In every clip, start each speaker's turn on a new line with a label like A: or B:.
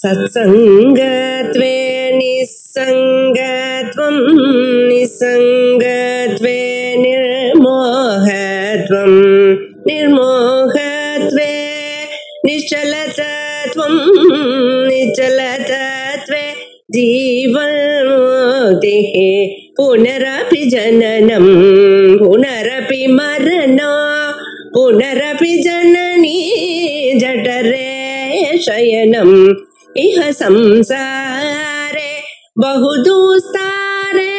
A: सत्संगत्वे निस्संगत्वं निस्संगत्वे निर्मोहत्वं निर्मोहत्वे निश्चलतत्वं निश्चलतत्वे जीवन्मुक्तिः पुनरपि जननं पुनरपि मरणं पुनरपि जननी जठरे शयनम् इह संसारे बहुदुस्तारे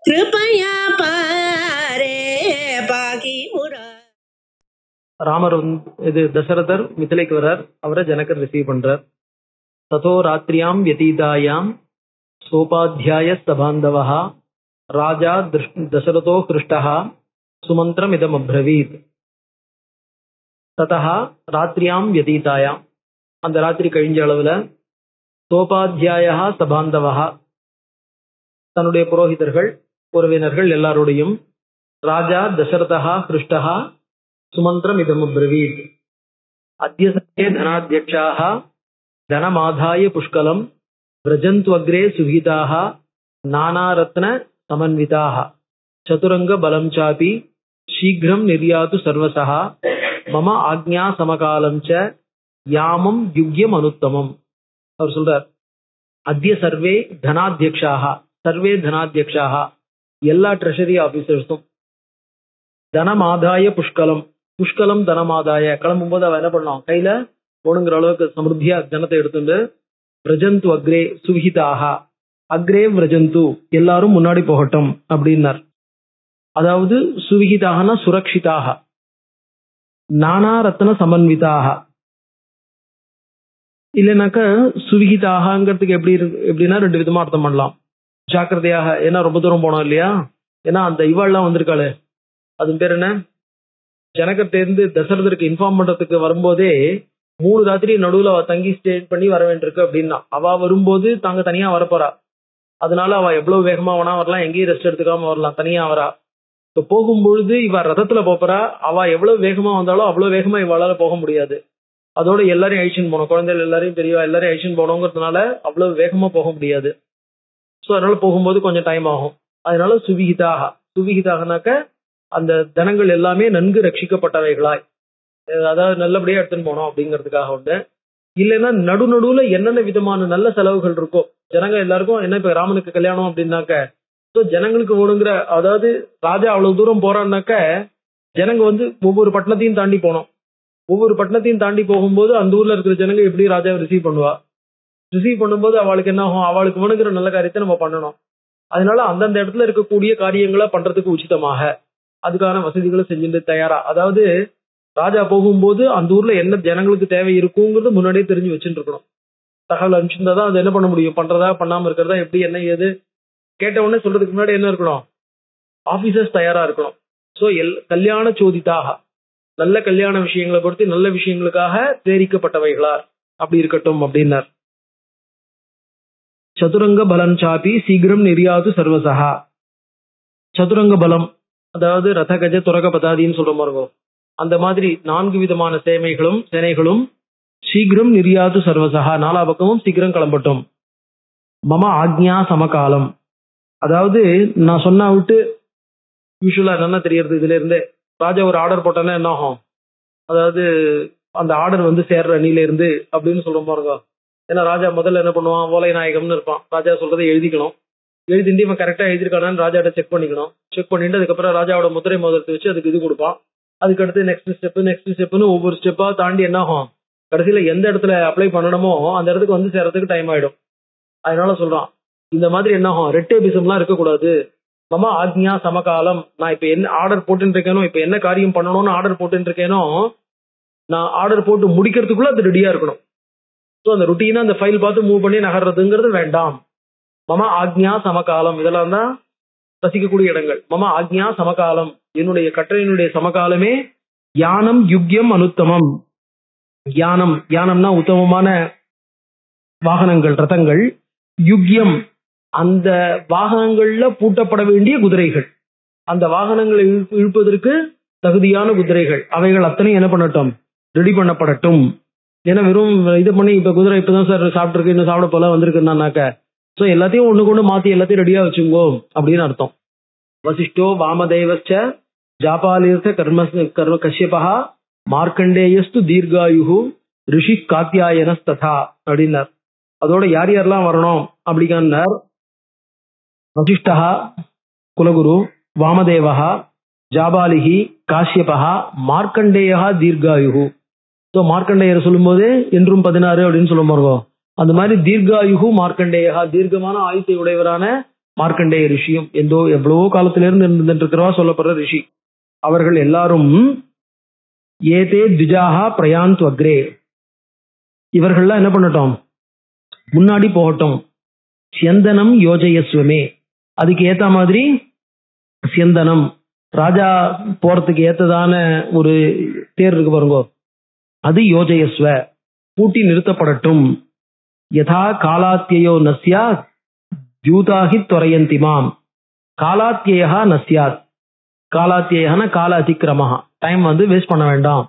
A: कृपया पारे पाकि मुरा.
B: ராமர் இது தசரதர் மிதிலைக்கு வர்றார். அவரை ஜனகர் ரிசீவ் பண்றார். ததோ ராத்திரியாம் யதீதாயாம் சோபாத்தியாய சபாந்தவஹ ராஜா தசரதோ ஹிருஷ்டஹ சுமந்திரம் இதம் அப்ரவீத். ததா ராத்திரியாம் யதீதாயாம், அந்த ராத்திரி கழிஞ்ச அளவுல சோபாத்தியாய சபாந்தவஹா, தன்னுடைய புரோகிதர்கள் உறவினர்கள் எல்லாரோடையும் ராஜா தசரதா ஹிருஷ்டஹா சுமந்திரம் இதம் அப்ரவீத். அத்ய சர்வே தனாத்யக்ஷாः தனமாதாய புஷ்கலம் விரஜந்த்வக்ரே சுஹிதாः நானாரத்ன சமன்விதாः சதுரங்க பலம் சாபி சீக்கிரம் நிர்யாது சர்வசஹ மம ஆக்ஞா சமகாலம் ச யாமம் யுக்யம் அனுத்தமம். அவர் சொல்றார், அத்ய சர்வே தனாத்யக்ஷாக, சர்வே தனாத்யக்ஷாக, எல்லா ட்ரெஷரி ஆபீசர்ஸும் தனமாதாய புஷ்கலம், புஷ்கலம் தனமாதாய, கிளம்பும் போது அவ என்ன பண்ணலாம், கையில போனுங்கிற அளவுக்கு சமிருத்தியா தனத்தை எடுத்துட்டு விரஜந்து அக்ரே சுவிஹிதாக, அக்ரே விரஜந்து, எல்லாரும் முன்னாடி போகட்டும் அப்படின்னார். அதாவது சுவிஹிதாகனா சுரக்ஷிதாக, நானா ரத்ன சமன்விதாக, இல்லைனாக்க சுவிஹிதாகங்கிறதுக்கு எப்படின்னா ரெண்டு விதமா அர்த்தம் பண்ணலாம். ஜாக்கிரதையாக, ஏன்னா ரொம்ப தூரம் போனோம் இல்லையா, ஏன்னா அந்த இவாள்லாம் வந்திருக்காளே, அது பேர் என்ன, ஜனகத்திலிருந்து தசரதருக்கு இன்ஃபார்ம் பண்றதுக்கு வரும்போதே 3 ராத்திரி நடுவுல அவ தங்கி ஸ்டே பண்ணி வர வேண்டியிருக்கு அப்படின்னா, அவ வரும்போது தாங்க தனியா வரப்போறா. அதனால அவ எவ்வளவு வேகமா வேணா வரலாம், எங்கேயும் ரெஸ்ட் எடுத்துக்காம வரலாம், தனியா வரா. இப்ப போகும்பொழுது இவ ரதத்துல போறா, அவ எவ்வளவு வேகமா வந்தாலும் அவ்வளவு வேகமா இவளால போக முடியாது. அதோட எல்லாரையும் அழிச்சுன்னு போனோம், குழந்தைகள் எல்லாரையும் பெரியவா எல்லாரையும் அழிச்சுன்னு போனோங்கிறதுனால அவ்வளவு வேகமா போக முடியாது. ஸோ அதனால போகும்போது கொஞ்சம் டைம் ஆகும். அதனால சுவிகிதாக, சுவிகிதாகனாக்க அந்த தனங்கள் எல்லாமே நன்கு ரட்சிக்கப்பட்டவைகளாய், அதாவது நல்லபடியா எடுத்துன்னு போனோம் அப்படிங்கிறதுக்காக உண்டு. இல்லைன்னா நடுநடுவுல என்னென்ன விதமான நல்ல செலவுகள் இருக்கோ, ஜனங்க எல்லாருக்கும் என்ன, இப்ப ராமனுக்கு கல்யாணம் அப்படின்னாக்க ஜனங்களுக்கு ஓடுங்கிற, அதாவது ராஜா அவ்வளவு தூரம் போறான்னாக்க ஜனங்க ஒவ்வொரு பட்டணத்தையும் தாண்டி போனோம். ஒவ்வொரு பட்டணத்தையும் தாண்டி போகும்போது அந்த ஊர்ல இருக்கிற ஜனங்க எப்படி ராஜாவை ரிசீவ் பண்ணுவா, ரிசீவ் பண்ணும்போது அவளுக்கு என்ன ஆகும், அவளுக்கு வேணுங்கிற நல்ல காரியத்தை நம்ம பண்ணணும். அதனால அந்தந்த இடத்துல இருக்கக்கூடிய காரியங்களை பண்றதுக்கு உச்சிதமாக அதுக்கான வசதிகளை செஞ்சுட்டு தயாரா, அதாவது ராஜா போகும்போது அந்த ஊர்ல என்ன ஜனங்களுக்கு தேவை இருக்குங்கிறது முன்னாடியே தெரிஞ்சு வச்சுட்டு இருக்கணும். தகவல் அனுப்பிச்சிருந்தா தான் அது என்ன பண்ண முடியும், பண்றதா பண்ணாம இருக்கிறதா, எப்படி என்ன ஏது கேட்ட உடனே சொல்றதுக்கு முன்னாடி என்ன இருக்கணும், ஆபீசர்ஸ் தயாரா இருக்கணும். சோ கல்யாண சோதிதாக, நல்ல கல்யாண விஷயங்களை பொறுத்து நல்ல விஷயங்களுக்காக தேரிக்கப்பட்டவைகளார் அப்படி இருக்கட்டும் அப்படின்னார். சதுரங்க பலம் சாப்பி சீக்கிரம் நிர்யாது சர்வசஹா. சதுரங்க பலம் அதாவது ரத கஜ துரக பதாதின்னு சொல்ற மாதிரி, அந்த மாதிரி 4 விதமான சேனைகளும் சீக்கிரம் நிர்யாது சர்வசஹா, 4 பக்கமும் சீக்கிரம் கிளம்பட்டும். மம ஆக்ஞா சமகாலம், அதாவது நான் சொன்னா விட்டு யூஸ்வலா என்ன தெரியறது, இதுல இருந்தே ராஜா ஒரு ஆர்டர் போட்டானே என்ன ஆகும், அதாவது அந்த ஆர்டர் சேர்ற அணியில இருந்து அப்படின்னு சொல்ற பாருங்க. ஏன்னா ராஜா முதல்ல என்ன பண்ணுவான், ஓலை நாயகம்னு இருப்பான், ராஜா சொல்றதை எழுதிக்கணும், எழுதிட்டு இவன் கரெக்டா எழுதிருக்கானு ராஜாட்ட செக் பண்ணிக்கணும், செக் பண்ணிட்டு அதுக்கப்புறம் ராஜாவோட முத்திரை மோதிரத்தை வச்சு அதுக்கு இது கொடுப்பான். அதுக்கடுத்து நெக்ஸ்ட் ஸ்டெப்னு ஒவ்வொரு ஸ்டெப்பா தாண்டி என்ன ஆகும், கடைசியில எந்த இடத்துல அப்ளை பண்ணணுமோ அந்த இடத்துக்கு சேர்றதுக்கு டைம் ஆயிடும். அதனால சொல்றான், இந்த மாதிரி என்ன ஆகும், ரெட்டேபிசம்லாம் இருக்கக்கூடாது. மம ஆக்ஞா சமகாலம், நான் இப்ப என்ன ஆர்டர் போட்டு இருக்கேனோ, இப்ப என்ன காரியம் பண்ணணும்னு ஆர்டர் போட்டு இருக்கேனோ, நான் ஆர்டர் போட்டு முடிக்கிறதுக்குள்ள அது ரெடியா இருக்கணும். ஸோ அந்த ருட்டீனா அந்த ஃபைல் பார்த்து மூவ் பண்ணி நகர்றதுங்கிறது வேண்டாம். மம ஆக்ஞா சமகாலம், இதெல்லாம் தான் ரசிக்கக்கூடிய இடங்கள். மம ஆக்ஞா சமகாலம், என்னுடைய கட்டளையினுடைய சமகாலமே யானம் யுக்யம் அனுத்தமம். யானம்னா உத்தமமான வாகனங்கள், ரதங்கள். யுக்யம் அந்த வாகனங்கள்ல பூட்டப்பட வேண்டிய குதிரைகள், அந்த வாகனங்களை இழுப்பதற்கு தகுதியான குதிரைகள், அவைகள் அத்தனை என்ன பண்ணட்டும், ரெடி பண்ணப்படட்டும். ஏன்னா வெறும் இது பண்ணி இப்ப குதிரை இப்பதான் சார் சாப்பிட்டுருக்கு, இன்னும் சாப்பிட போல வந்திருக்குன்னாக்க சோ எல்லாத்தையும் ஒண்ணு கொண்டு மாத்தி எல்லாத்தையும் ரெடியா வச்சுங்கோ அப்படின்னு அர்த்தம். வசிஷ்டோ வாமதேவச்ச ஜாபாலிர்த்த கர்ம கஷ்யபா மார்க்கண்டேயஸ்து தீர்காயுகு ரிஷி காத்தியாயனஸ்ததா அப்படின்னார். அதோட யார் யாரெல்லாம் வரணும் அப்படின்னார். வசிஷ்டா குலகுரு, வாமதேவா, ஜாபாலிஹி, காஷ்யபா, மார்க்கண்டேயா தீர்காயுகு. ஸோ மார்க்கண்டேயர் சொல்லும் போது என்றும் 16 அப்படின்னு சொல்ல போறோம். அந்த மாதிரி தீர்காயுகு மார்க்கண்டேயா, தீர்க்கமான ஆயுத்தை உடையவரான மார்க்கண்டேய ரிஷியும் எவ்வளவோ காலத்திலிருந்து இருந்துட்டு இருக்கிறவா சொல்லப்படுற ரிஷி அவர்கள் எல்லாரும் ஏதே திஜாஹா பிரயாந்து அக்ரே, இவர்கள்லாம் என்ன பண்ணட்டும், முன்னாடி போகட்டும். சியந்தனம் யோஜயஸ்வமே, அதுக்கு ஏத்த மாதிரி சியந்தனம், ராஜா போறதுக்கு ஏத்ததான ஒரு தேர் இருக்கு பாருங்க, அது யோஜயஸ்வ, பூட்டி நிறுத்தப்படட்டும். யதா காலாத்தியோ நஸ்யாத் யூதாகி துவரயந்திமாம். காலாத்தியா நஸ்யாத், காலாத்தியன கால அதிக்கிரமஹா, டைம் வேஸ்ட் பண்ண வேண்டாம்.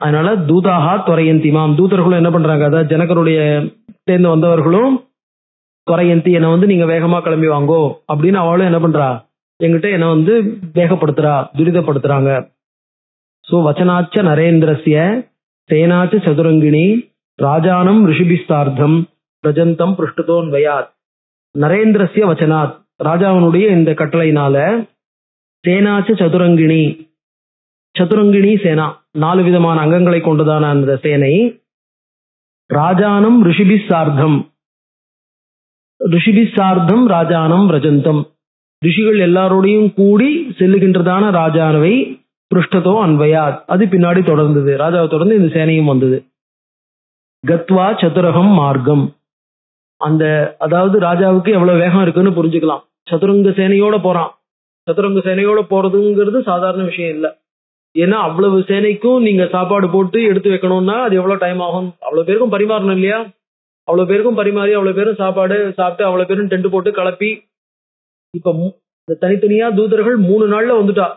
B: அதனால தூதாகா துவரயந்திமாம், தூதர்களும் என்ன பண்றாங்க, அதாவது ஜனகருடைய சேர்ந்து வந்தவர்களும் துவரயந்தி என்னை நீங்க வேகமா கிளம்பி வாங்கோ அப்படின்னு அவளும் என்ன பண்றா, என்கிட்ட என்னை வேகப்படுத்துறா, துரிதப்படுத்துறாங்க. சோ வச்சனாச்ச நரேந்திரஸ்ய சேனாச்ச சதுரங்கிணி ராஜானம் ரிஷிபிஸ்தார்த்தம் பிரஜந்தம் பிருஷ்டதோன்வயாத். நரேந்திரஸ்ய வச்சனாத், ராஜாவனுடைய இந்த கட்டளையினால, சேனாச்ச சதுரங்கிணி, சதுரங்கிணி சேனா 4 விதமான அங்கங்களை கொண்டதான அந்த சேனை, ராஜானம் ரிஷிபிஸ்தார்த்தம், ரிஷிபிஸ்தார்த்தம் ராஜானம் ரஜந்தம், ரிஷிகள் எல்லாரோடையும் கூடி செல்லுகின்றதான ராஜாவை பிருஷ்டதோ அன்வயாத், அது பின்னாடி தொடர்ந்தது, ராஜாவை தொடர்ந்து இந்த சேனையும் வந்தது. கத்வா சதுரகம் மார்க்கம், அந்த அதாவது ராஜாவுக்கு எவ்வளவு வேகம் இருக்குன்னு புரிஞ்சுக்கலாம். சதுரங்க சேனையோட போறான். சதுரங்க சேனையோட போறதுங்கிறது சாதாரண விஷயம் இல்லை. ஏன்னா அவ்வளவு சேனைக்கும் நீங்க சாப்பாடு போட்டு எடுத்து வைக்கணும்னா அது எவ்வளவு டைம் ஆகும், அவ்வளவு பேருக்கும் பரிமாறணும் இல்லையா, அவ்வளவு பேருக்கும் பரிமாறி அவ்வளவு பேரும் சாப்பாடு சாப்பிட்டு அவ்வளவு பேரும் டென்ட் போட்டு கிளப்பி, இப்ப தனித்தனியா தூதர்கள் 3 நாள்ல வந்துட்டா.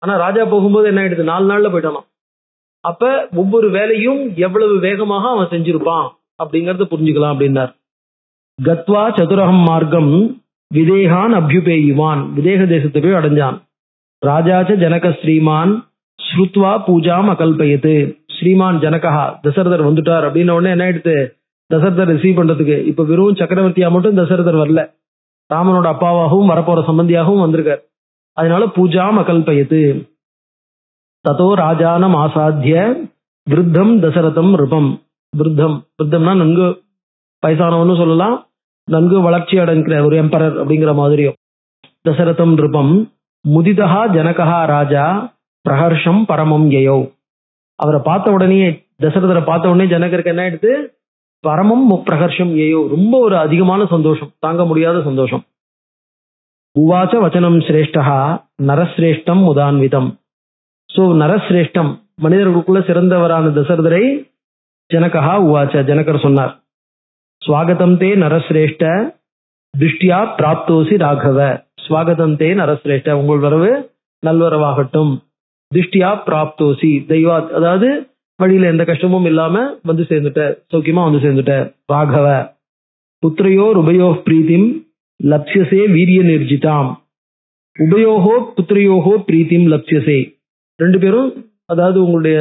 B: ஆனா ராஜா போகும்போது என்ன ஆயிடுது, 4 நாள்ல போயிட்டானா. அப்ப ஒவ்வொரு வேலையும் எவ்வளவு வேகமாக அவன் செஞ்சிருப்பான் அப்படிங்கறத புரிஞ்சுக்கலாம் அப்படின்னார். கத்வா சதுரகம் மார்க்கம் விதேகான் அபியுபேயுவான், விதேக தேசத்தை போய் அடைஞ்சான். ராஜாச்ச ஜனக ஸ்ரீமான் ஸ்ருத்வா பூஜாம் அகல்பயத்து, ஸ்ரீமான் ஜனகா தசரதர் வந்துட்டார் அப்படின்ன உடனே என்ன ஆயிடுத்து, தசரதர் ரிசீவ் பண்றதுக்கு இப்ப வெறும் சக்கரவர்த்தியா மட்டும் தசரதர் வரல, ராமனோட அப்பாவாகவும் வரப்போற சம்பந்தியாகவும் வந்திருக்கார். அதனால பூஜாம் அகல்பயத்து. ததோ ராஜானம் ஆசாத்திய விருத்தம் தசரதம் ரிபம், விருத்தம்னா நன்கு வயசானவன்னு சொல்லலாம், நன்கு வளர்ச்சி அடைக்கிற ஒரு எம்பரர் அப்படிங்கிற மாதிரியும். தசரதம் ரிபம் முதிதா ஜனகா ராஜா பிரஹர்ஷம் பரமம் யயோ, அவரை பார்த்த உடனே, தசரதரை பார்த்த உடனே ஜனகருக்கு என்ன ஆயிடுது, பரமம் பிரஹர்ஷம் யயோ, ரொம்ப ஒரு அதிகமான சந்தோஷம், தாங்க முடியாத சந்தோஷம். உவாச்ச வச்சனம் சிரேஷ்டா நரசிரேஷ்டம் உதான்விதம். சோ நரசிரேஷ்டம், மனிதர்களுக்குள்ள சிறந்தவரான தசரதரை ஜனகா உவாச்ச, ஜனகர் சொன்னார். ஸ்வாகதம் தே நரசிரேஷ்ட திருஷ்டியா பிராப்தோசி ராகவ, ஸ்வாகதம் தே நரசிரேஷ்ட, உங்கள் வரவு நல்வரவாகட்டும். திருஷ்டியா பிராப்தோசி தெய்வாத், அதாவது வழியில எந்த கஷ்டமும் இல்லாம வந்து சேர்ந்துட்ட, சௌக்கியமா வந்து சேர்ந்துட்ட. ராகவ புத்திரையோர் உபயோ பிரீத்திம் லப்சியசே வீரிய நிர்ஜிதாம், உபயோகோ புத்திரையோகோ பிரீத்திம் லப்சியசே, 2 பேரும் அதாவது உங்களுடைய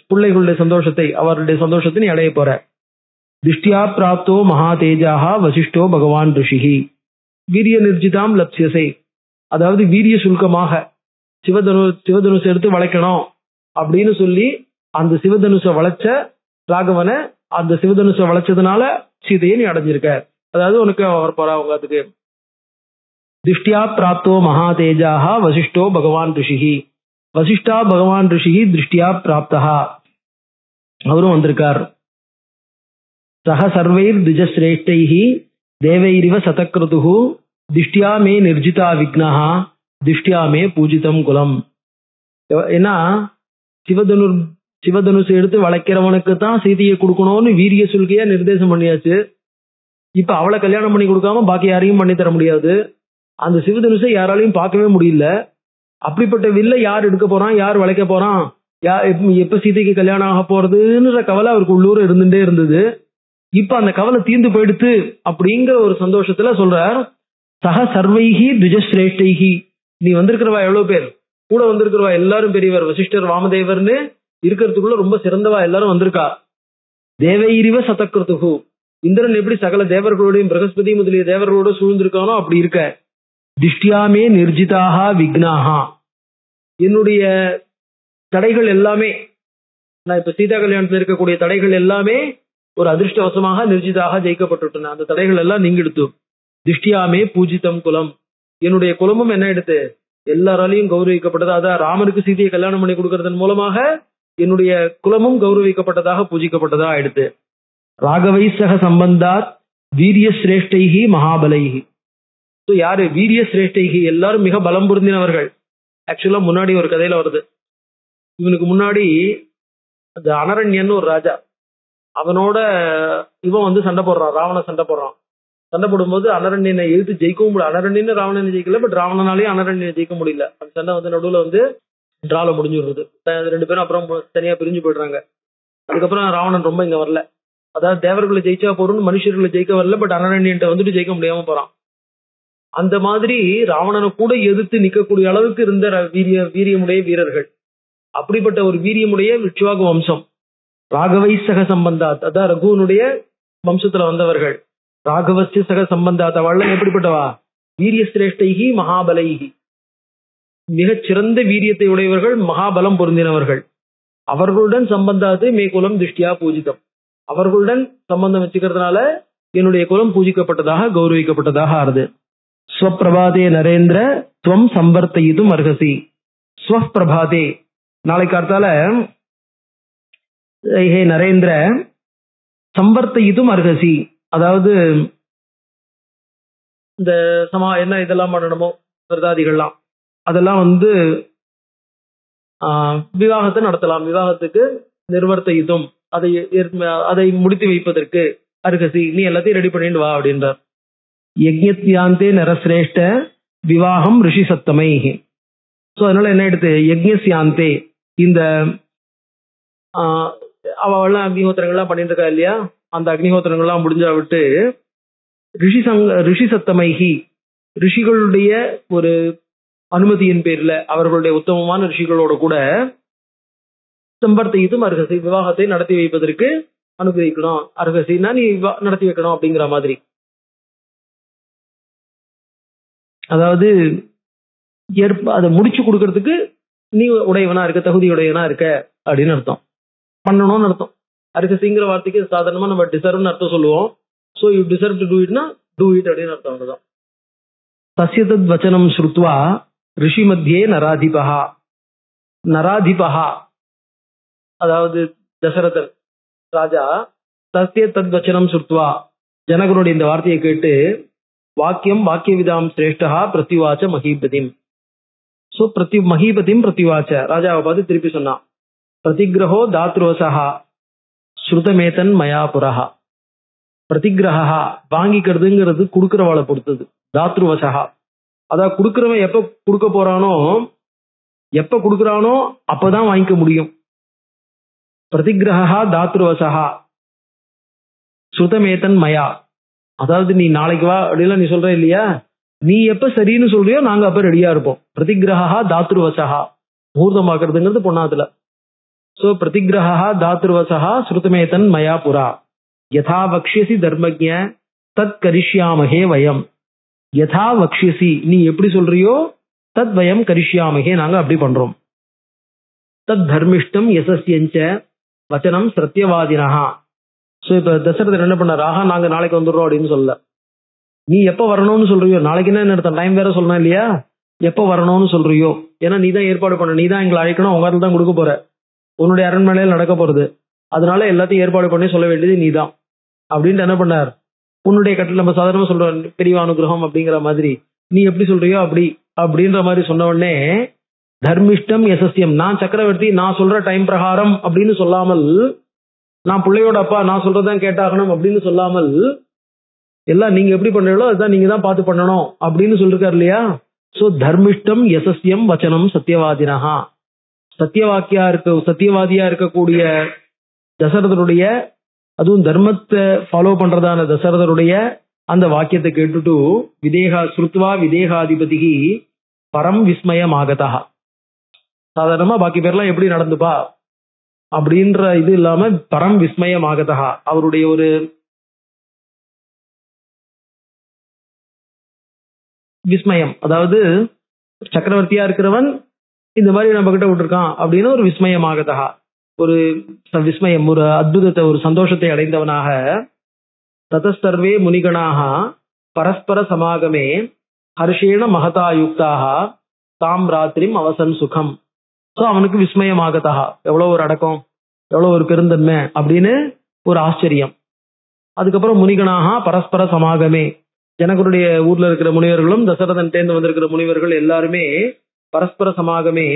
B: பிள்ளைகளுடைய சந்தோஷத்தை, அவருடைய சந்தோஷத்தை நீ அடைய போற. திருஷ்டியா பிராப்தோ மகா தேஜாஹா வசிஷ்டோ பகவான் ரிஷிஹி வீரிய நிர்ஜிதாம் லப்சியசே, அதாவது வீரிய சுல்கமாக சிவதனுசை எடுத்து வளைக்கணும் அப்படின்னு சொல்லி அந்த சிவதனுசை வளைச்ச ராகவனை, அந்த சிவதனுசை வளைச்சதுனால சீதையை நீ அடைஞ்சிருக்க, அதாவது உனக்கு அவர் போறா உங்கத்துக்கு. திருஷ்டியா பிராப்தோ மகா தேஜாஹா வசிஷ்டோ பகவான் ரிஷிஹி, வசிஷ்டா பகவான் ரிஷிஹி திருஷ்டியா பிராப்தா, அவரும் வந்திருக்கார். சக சர்வைர் திஜஸ்ரேஷ்டைஹி தேவைரிவ சதக்ருதுஹு திஷ்டியா மே நிர்ஜிதா விக்னஹா திஷ்டியா மே பூஜிதம் குலம். ஏன்னா சிவதனுசை எடுத்து வளைக்கிறவனுக்கு தான் சீதையை கொடுக்கணும்னு வீரிய சுல்கையா நிர்தேசம் பண்ணியாச்சு. இப்ப அவளை கல்யாணம் பண்ணி கொடுக்காம பாக்கி யாரையும் பண்ணி தர முடியாது. அந்த சிவதனுசை யாராலையும் பார்க்கவே முடியல. அப்படிப்பட்ட வில்ல யார் எடுக்க போறான், யார் வளைக்க போறான் எப்ப சீதைக்கு கல்யாணம் ஆக போறதுன்ற கவலை அவருக்கு உள்ளூர் இருந்துட்டே இருந்தது. இப்ப அந்த கவலை தீர்ந்து போயிடுத்து அப்படிங்கிற ஒரு சந்தோஷத்துல சொல்றார், சக சர்வைஹி துஜஸ்ரேஷ்டைஹி. நீ வந்திருக்கிறவா எவ்வளவு பேர், கூட வந்திருக்கிறவா எல்லாரும் பெரியவர், வசிஷ்டர் வாமதேவர்னு இருக்கிறதுக்குள்ள ரொம்ப சிறந்தவா எல்லாரும் வந்திருக்கா. தேவைரிவ சதக்கிருத்துகு, இந்திரன் எப்படி சகல தேவர்களோடையும் பிரகஸ்பதி முதலிய தேவர்களோட சூழ்ந்திருக்கானோ அப்படி இருக்க. திஷ்டியாமே நிர்ஜிதாக விக்னாகா, என்னுடைய தடைகள் எல்லாமே, நான் இப்ப சீதா கல்யாணத்துல இருக்கக்கூடிய தடைகள் எல்லாமே ஒரு அதிர்ஷ்டவசமாக நிர்ஜிதாக ஜெயிக்கப்பட்டுட்டன. அந்த தடைகள் எல்லாம் நீங்க எடுத்து. திஷ்டியாமே பூஜிதம் குலம், என்னுடைய குலமும் என்ன எடுத்து எல்லாராலையும் கௌரவிக்கப்பட்டது. அதான் ராமனுக்கு சீதையை கல்யாணம் பண்ணி கொடுக்கறதன் மூலமாக என்னுடைய குலமும் கௌரவிக்கப்பட்டதாக பூஜிக்கப்பட்டதா எடுத்து. ராகவை சக சம்பந்தாத் வீரிய சிரேஷ்டைகி மகாபலைகி. யாரு வீரிய சிரேஷ்டைகி, எல்லாரும் மிக பலம் பொருந்தினவர்கள். ஆக்சுவலா முன்னாடி ஒரு கதையில வருது, இவனுக்கு முன்னாடி அந்த அனரண்யன் ஒரு ராஜா, அவனோட இவன் வந்து சண்டை போடுறான், ராவண சண்டை போடுறான். சண்டை போடும்போது அனரண்யனை எழுத்து ஜெயிக்கவும் முடியல. அனரண்யன் ராவணனை ஜெயிக்கல, பட் ராவணனாலேயும் அனரண்யனை ஜெயிக்க முடியல. அந்த சண்டை வந்து நடுவுல வந்து டிரால முடிஞ்சுடுறது. 2 பேரும் அப்புறம் தனியா பிரிஞ்சு போயிடுறாங்க. அதுக்கப்புறம் ராவணன் ரொம்ப இங்க வரல, அதாவது தேவர்களை ஜெயிச்சா போறோம்னு மனுஷர்களை ஜெயிக்க வரல, பட் அனரண்யன்ட்ட வந்துட்டு ஜெயிக்க முடியாம போறான். அந்த மாதிரி ராவணனை கூட எதிர்த்து நிக்கக்கூடிய அளவுக்கு இருந்த வீரியமுடைய வீரர்கள். அப்படிப்பட்ட ஒரு வீரியமுடைய விஷ்வாகு வம்சம். ராகவை சக சம்பந்தாத், அதான் ரகுவனுடைய வம்சத்துல வந்தவர்கள். ராகவஸ்ய சக சம்பந்தாத், அவள் எப்படிப்பட்டவா, வீரிய சிரேஷ்டைகி மகாபலைகி, மிகச்சிறந்த வீரியத்தை உடையவர்கள், மகாபலம் பொருந்தினவர்கள். அவர்களுடன் சம்பந்தாத்து மே குலம் திருஷ்டியா பூஜிதம், அவர்களுடன் சம்பந்தம் வச்சுக்கிறதுனால என்னுடைய குலம் பூஜிக்கப்பட்டதாக கௌரவிக்கப்பட்டதாக ஆறுது. ஸ்வப்பிரபாதே நரேந்திர துவம் சம்பர்த்தயிதும் அர்ஹசி. ஸ்வப்பிரபாதே, நாளைக்கு கார்த்தால ஹே நரேந்திர சம்பர்த்தயிதும் அர்ஹசி, அதாவது இந்த என்ன இதெல்லாம் பண்ணணுமோ விரதாதிகள்லாம் அதெல்லாம் வந்து விவாகத்தை நடத்தலாம். விவாகத்துக்கு நிர்வர்த்தயிதும், அதை முடித்து வைப்பதற்கு அர்ஹசி, நீ எல்லாத்தையும் ரெடி பண்ணிட்டு வா அப்படின்றார். யஜ்ஞத்யாந்தே நரசிரேஷ்ட விவாகம் ரிஷி சத்தமை. சோ அதனால என்ன எடுத்து யஜ்ஞஸ்யாந்தே, இந்த அவெல்லாம் அக்னிஹோத்திரங்கள்லாம் பண்ணிட்டு இருக்கா இல்லையா, அந்த அக்னிஹோத்திரங்கள்லாம் முடிஞ்சா விட்டு ரிஷி சத்தமைஹி, ரிஷிகளுடைய ஒரு அனுமதியின் பேர்ல அவர்களுடைய உத்தமமான ரிஷிகளோட கூட சம்பர்த்தியும் அர்ஹசி, விவாகத்தை நடத்தி வைப்பதற்கு அனுமதிக்கணும். அர்ஹசின்னா நீ நடத்தி வைக்கணும் அப்படிங்கிற மாதிரி. அதாவது அதை முடிச்சு கொடுக்கறதுக்கு நீ உடையவனா இருக்க, தகுதியுடையவனா இருக்க அப்படின்னு அர்த்தம். பண்ணணும்னு அர்த்தம். அர்ஹசிங்கிற வார்த்தைக்கு சாதாரணமா நம்ம டிசர்வ்னு அர்த்தம் சொல்லுவோம். So you deserve to do இட்னா டூ இட் அப்படின்னு அர்த்தம். அவ்வளவுதான். தஸ்யதத் வச்சனம் ஸ்ருத்வா ரிஷி மத்தியே நராதிபஹா. நராதிபஹா அதாவது தசரதர் ராஜா, தஸ்ய தத் வச்சனம் ஸ்ருத்வா, ஜனகனுடைய இந்த வார்த்தையை கேட்டு வாக்கியம் வாக்கியவிதாம் சிரேஷ்டா பிரத்யுவாச்ச மஹீபதிம். சோ மஹீபதிம் பிரத்யுவாச்ச, ராஜாவை பார்த்து திருப்பி சொன்னான். பிரதிகிரஹோ தாத்ருவசஹா ஸ்ருதமேதன் மயாபுரஹா. பிரதிகிரஹா வாங்கிக்கிறதுங்கிறது கொடுக்கிறவாளை பொறுத்தது. தாத்ருவசஹா அதான் கொடுக்கிறவன் எப்ப கொடுக்க போறானோ, எப்ப கொடுக்கறானோ அப்பதான் வாங்கிக்க முடியும். பிரதிகிரஹா தாத்ருவசஹா ஸ்ருதமேதன் மயா, அதாவது நீ நாளைக்கு வா அப்படிலாம் நீ சொல்ற இல்லையா, நீ எப்ப சரின்னு சொல்றியோ நாங்க அப்ப ரெடியா இருப்போம். பிரதிகிரஹா தாத்ருவசஹா, முகூர்த்தமாக்குறதுங்கிறது பொன்னாத்துல. சோ பிரதிகிரஹா தாத்ருவசஹா ஸ்ருதமேதன் மயா புரா. யதா வக்ஷ்யசி தர்மஜ்ஞ தத் கரிஷ்யாமஹே வயம். யதா வக்ஷ்யசி, நீ எப்படி சொல்றியோ தத் வயம் கரிஷ்யாமஹே, நாங்க அப்படி பண்றோம். தத் தர்மிஷ்டம் யசஸ்யஞ்ச வச்சனம் சத்யவாதினஹா. சோ இப்ப தசரதர் என்ன பண்ணார், ஆஹா நாங்க நாளைக்கு வந்துடுறோம் அப்படின்னு சொல்ல. நீ எப்ப வரணும்னு சொல்றியோ, நாளைக்கு என்ன அர்த்தம், டைம் வேற சொல்லணும் இல்லையா, எப்ப வரணும்னு சொல்றியோ, ஏன்னா நீ தான் ஏற்பாடு பண்ண, நீ தான் எங்களை அழைக்கணும், உங்க தான் கொடுக்க போற, உன்னுடைய அரண்மனையில் நடக்க போறது, அதனால எல்லாத்தையும் ஏற்பாடு பண்ணி சொல்ல வேண்டியது நீ தான் அப்படின்ட்டு என்ன பண்ணார். உன்னுடைய கட்டில் நம்ம சாதாரணமா சொல்றோம் பெரிய அனுகிரகம் அப்படிங்கிற மாதிரி, நீ எப்படி சொல்றியோ அப்படி அப்படின்ற மாதிரி சொன்ன உடனே தர்மிஷ்டம் யசஸ்யம், நான் சக்கரவர்த்தி நான் சொல்ற டைம் பிரகாரம் அப்படின்னு சொல்லாமல், நான் பிள்ளையோட அப்பா நான் சொல்றதான் கேட்டாகணும் அப்படின்னு சொல்லாமல், எல்லாம் நீங்க எப்படி பண்றீங்களோ அதுதான் நீங்க தான் பார்த்து பண்ணணும் அப்படின்னு சொல்லிருக்காரு இல்லையா. சோ தர்மிஷ்டம் யசஸ்யம் வச்சனம் சத்யவாதினஹா. சத்தியவாதியா இருக்கக்கூடிய தசரதருடைய, அதுவும் தர்மத்தை ஃபாலோ பண்றதான தசரதருடைய அந்த வாக்கியத்தை கேட்டுட்டு விதேகா ஸ்ருத்வா விதேகாதிபதிக்கு பரம் விஸ்மயமாகதா. சாதாரணமா பாக்கி பேர்லாம் எப்படி நடந்துப்பா அப்படின்ற இது இல்லாம பரம் விஸ்மயமாகதா, அவருடைய ஒரு விஸ்மயம், அதாவது சக்கரவர்த்தியா இருக்கிறவன் இந்த மாதிரி நம்ம கிட்ட விட்டுருக்கான் அப்படின்னு ஒரு விஸ்மயமாகதா, ஒரு விஸ்மயம், ஒரு அற்புதத்தை, ஒரு சந்தோஷத்தை அடைந்தவனாக ததஸ்தர்வே முனிகணாக பரஸ்பர சமாகமே ஹர்ஷேண மகதா யுக்தாக தாம் ராத்திரிம் அவசன் சுகம். ஸோ அவனுக்கு விஸ்மயமாகதா, எவ்வளோ ஒரு அடக்கம், எவ்வளோ ஒரு பெருந்தன்மை அப்படின்னு ஒரு ஆச்சரியம். அதுக்கப்புறம் முனிகணாக பரஸ்பர சமாகமே, ஜனகருடைய ஊர்ல இருக்கிற முனிவர்களும் தசரதன் தேர்ந்து வந்திருக்கிற முனிவர்கள் எல்லாருமே பரஸ்பர சமாகமே